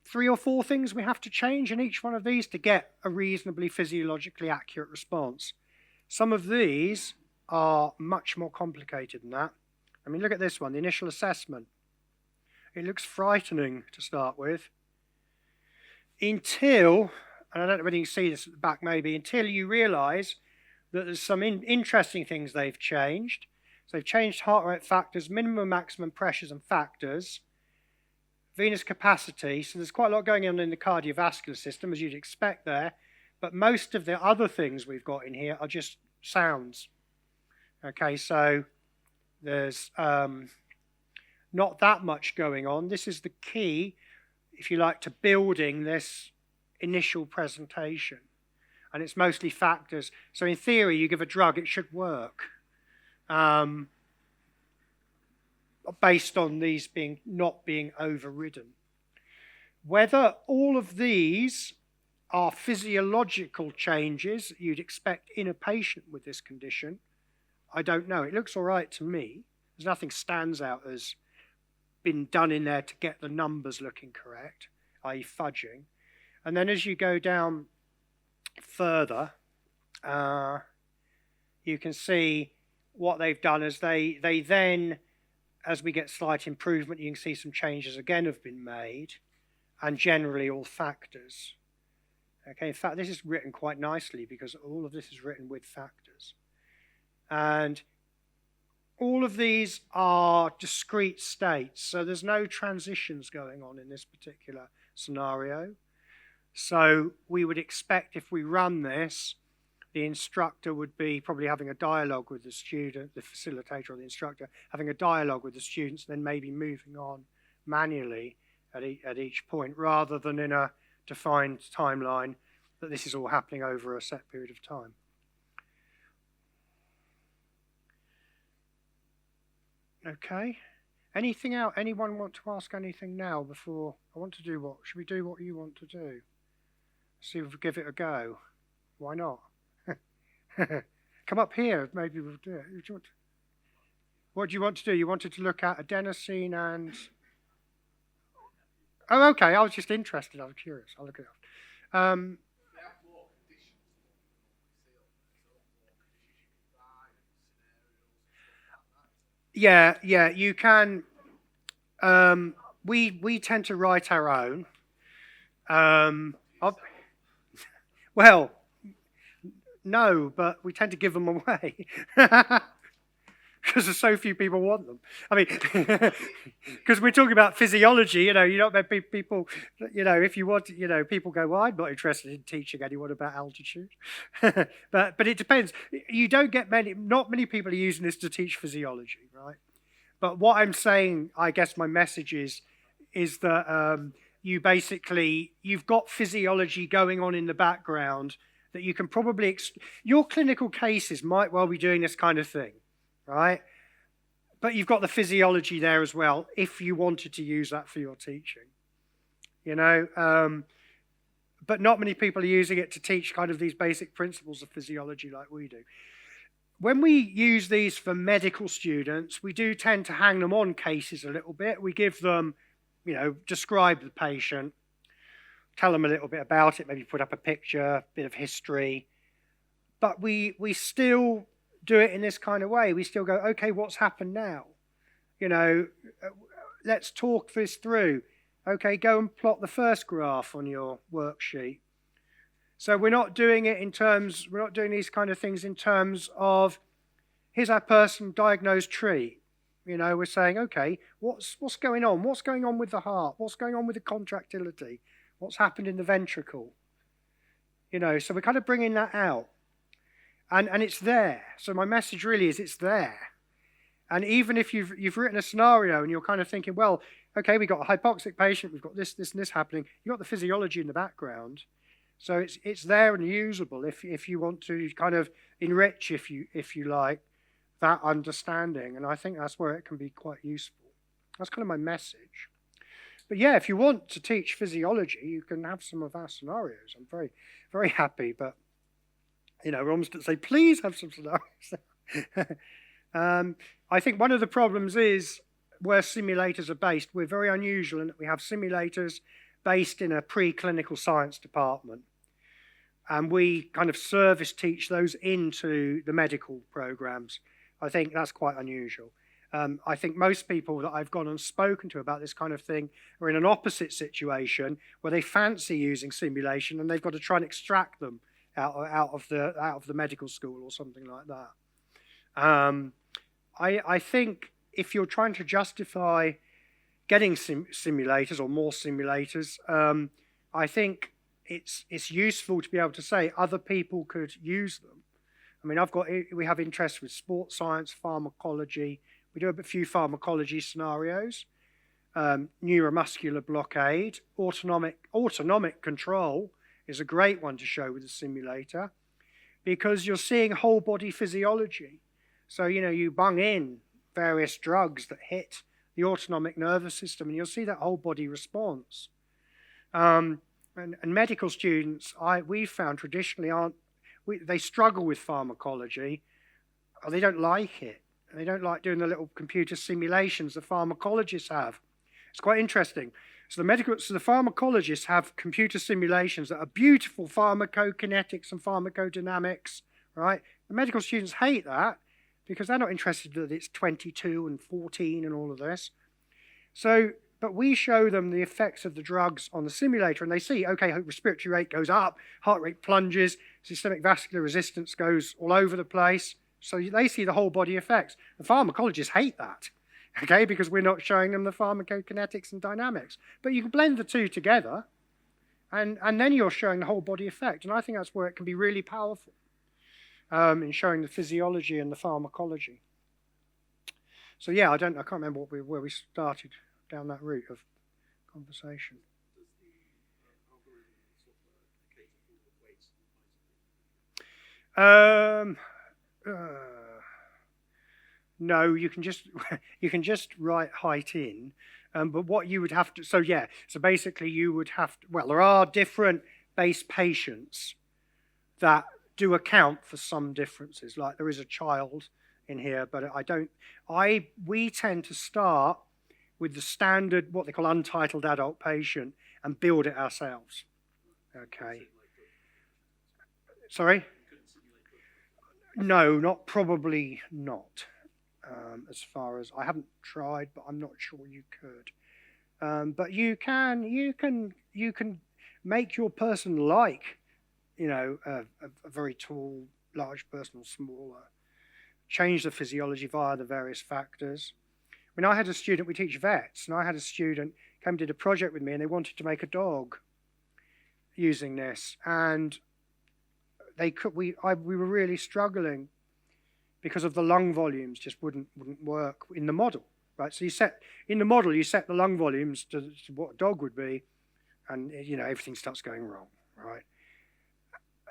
3 or 4 things we have to change in each one of these to get a reasonably physiologically accurate response. Some of these are much more complicated than that. I mean, look at this one, the initial assessment. It looks frightening to start with. Until, and I don't know whether you can see this at the back maybe, until you realise that there's some interesting things they've changed. So they've changed heart rate factors, minimum and maximum pressures and factors, venous capacity. So there's quite a lot going on in the cardiovascular system, as you'd expect there. But most of the other things we've got in here are just sounds. Okay, so there's not that much going on. This is the key, if you like, to building this initial presentation. And it's mostly factors. So in theory, you give a drug, it should work. Based on these not being overridden. Whether all of these are physiological changes that you'd expect in a patient with this condition, I don't know. It looks all right to me. There's nothing stands out as been done in there to get the numbers looking correct, i.e. fudging. And then as you go down further, you can see what they've done is they then, as we get slight improvement, you can see some changes again have been made, and generally all factors. Okay, in fact, this is written quite nicely because all of this is written with factors. And all of these are discrete states, so there's no transitions going on in this particular scenario. So we would expect if we run this, the instructor would be probably having a dialogue with the student, the facilitator or the instructor, having a dialogue with the students, then maybe moving on manually at each point, rather than in a defined timeline that this is all happening over a set period of time. Okay. Anything else? Anyone want to ask anything now before I want to do what? Should we do what you want to do? See if we give it a go. Why not? Come up here, maybe we'll do it. What do you want to do? You wanted to look at adenosine and... Oh, okay, I was just interested. I was curious. I'll look it up. Yeah, you can. We tend to write our own. Well, no, but we tend to give them away because there's so few people want them. I mean, because we're talking about physiology, you don't have people, if you want, people go, well, I'm not interested in teaching anyone about altitude. but it depends. You don't get not many people are using this to teach physiology, right? But what I'm saying, I guess my message is that you've got physiology going on in the background that you can probably, your clinical cases might well be doing this kind of thing, right? But you've got the physiology there as well, if you wanted to use that for your teaching, but not many people are using it to teach kind of these basic principles of physiology like we do. When we use these for medical students, we do tend to hang them on cases a little bit. We give them, describe the patient, tell them a little bit about it, maybe put up a picture, a bit of history. But we still do it in this kind of way. We still go, okay, what's happened now? Let's talk this through. Okay, go and plot the first graph on your worksheet. So we're not doing these kind of things in terms of, here's our person diagnosed tree. We're saying, okay, what's going on? What's going on with the heart? What's going on with the contractility? What's happened in the ventricle? So we're kind of bringing that out. And it's there. So my message really is it's there. And even if you've written a scenario and you're kind of thinking, well, okay, we've got a hypoxic patient, we've got this, and this happening. You've got the physiology in the background. So it's there and usable if you want to kind of enrich, if you like, that understanding. And I think that's where it can be quite useful. That's kind of my message. But yeah, if you want to teach physiology, you can have some of our scenarios. I'm very, very happy. But, we're almost to say, please have some scenarios. I think one of the problems is where simulators are based. We're very unusual in that we have simulators based in a preclinical science department. And we kind of service teach those into the medical programs. I think that's quite unusual. I think most people that I've gone and spoken to about this kind of thing are in an opposite situation where they fancy using simulation and they've got to try and extract them out of the medical school or something like that. I think if you're trying to justify getting simulators or more simulators, I think it's useful to be able to say other people could use them. I mean, we have interest with sports science, pharmacology. We do a few pharmacology scenarios, neuromuscular blockade, autonomic control is a great one to show with a simulator because you're seeing whole body physiology. So, you bung in various drugs that hit the autonomic nervous system and you'll see that whole body response. And medical students, we've found traditionally they struggle with pharmacology, or they don't like it. They don't like doing the little computer simulations the pharmacologists have. It's quite interesting. So the pharmacologists have computer simulations that are beautiful pharmacokinetics and pharmacodynamics, right? The medical students hate that because they're not interested that it's 22 and 14 and all of this. But we show them the effects of the drugs on the simulator, and they see, okay, respiratory rate goes up, heart rate plunges, systemic vascular resistance goes all over the place. So they see the whole body effects. The pharmacologists hate that, okay, because we're not showing them the pharmacokinetics and dynamics. But you can blend the two together, and then you're showing the whole body effect. And I think that's where it can be really powerful in showing the physiology and the pharmacology. So yeah, I can't remember where we started down that route of conversation. Does the algorithm software cater for all the weights and height? No, you can just write height in, but what you would have to, so basically you would have to, well, there are different base patients that do account for some differences, like there is a child in here, but we tend to start with the standard, what they call untitled adult patient, and build it ourselves. Okay. Sorry? No, probably not. As far as I haven't tried, but I'm not sure you could. But you can make your person like, a very tall, large person or smaller. Change the physiology via the various factors. When I had a student, we teach vets, and I had a student come did a project with me, and they wanted to make a dog using this, and we were really struggling because of the lung volumes just wouldn't work in the model, right? So you set the lung volumes to what a dog would be, and everything starts going wrong, right?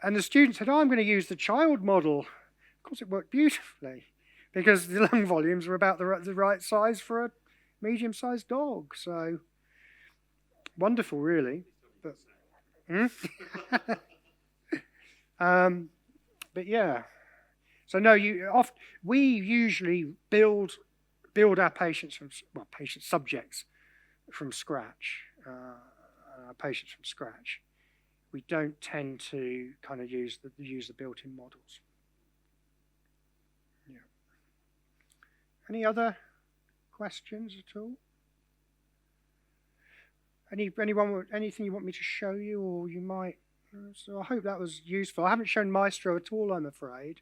And the student said, "Oh, I'm going to use the child model." Of course, it worked beautifully because the lung volumes were about the right size for a medium-sized dog. So wonderful, really. But but yeah. So no, we usually build our patient subjects from scratch, patients from scratch. We don't tend to kind of use the built-in models. Yeah. Any questions at all? Anything you want me to show you, or you might? So I hope that was useful. I haven't shown Maestro at all, I'm afraid,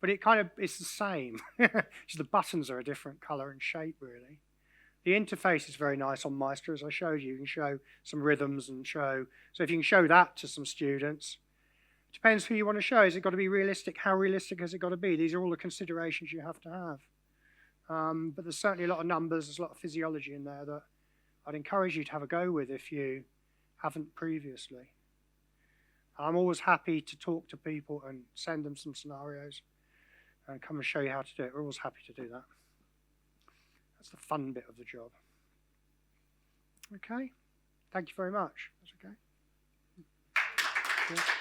but it's the same. Just the buttons are a different color and shape, really. The interface is very nice on Maestro, as I showed you. You can show some rhythms and show. So if you can show that to some students, it depends who you want to show. Has it got to be realistic? How realistic has it got to be? These are all the considerations you have to have. But there's certainly a lot of numbers, there's a lot of physiology in there that I'd encourage you to have a go with if you haven't previously. I'm always happy to talk to people and send them some scenarios and come and show you how to do it. We're always happy to do that. That's the fun bit of the job. Okay, thank you very much. That's okay. Yeah.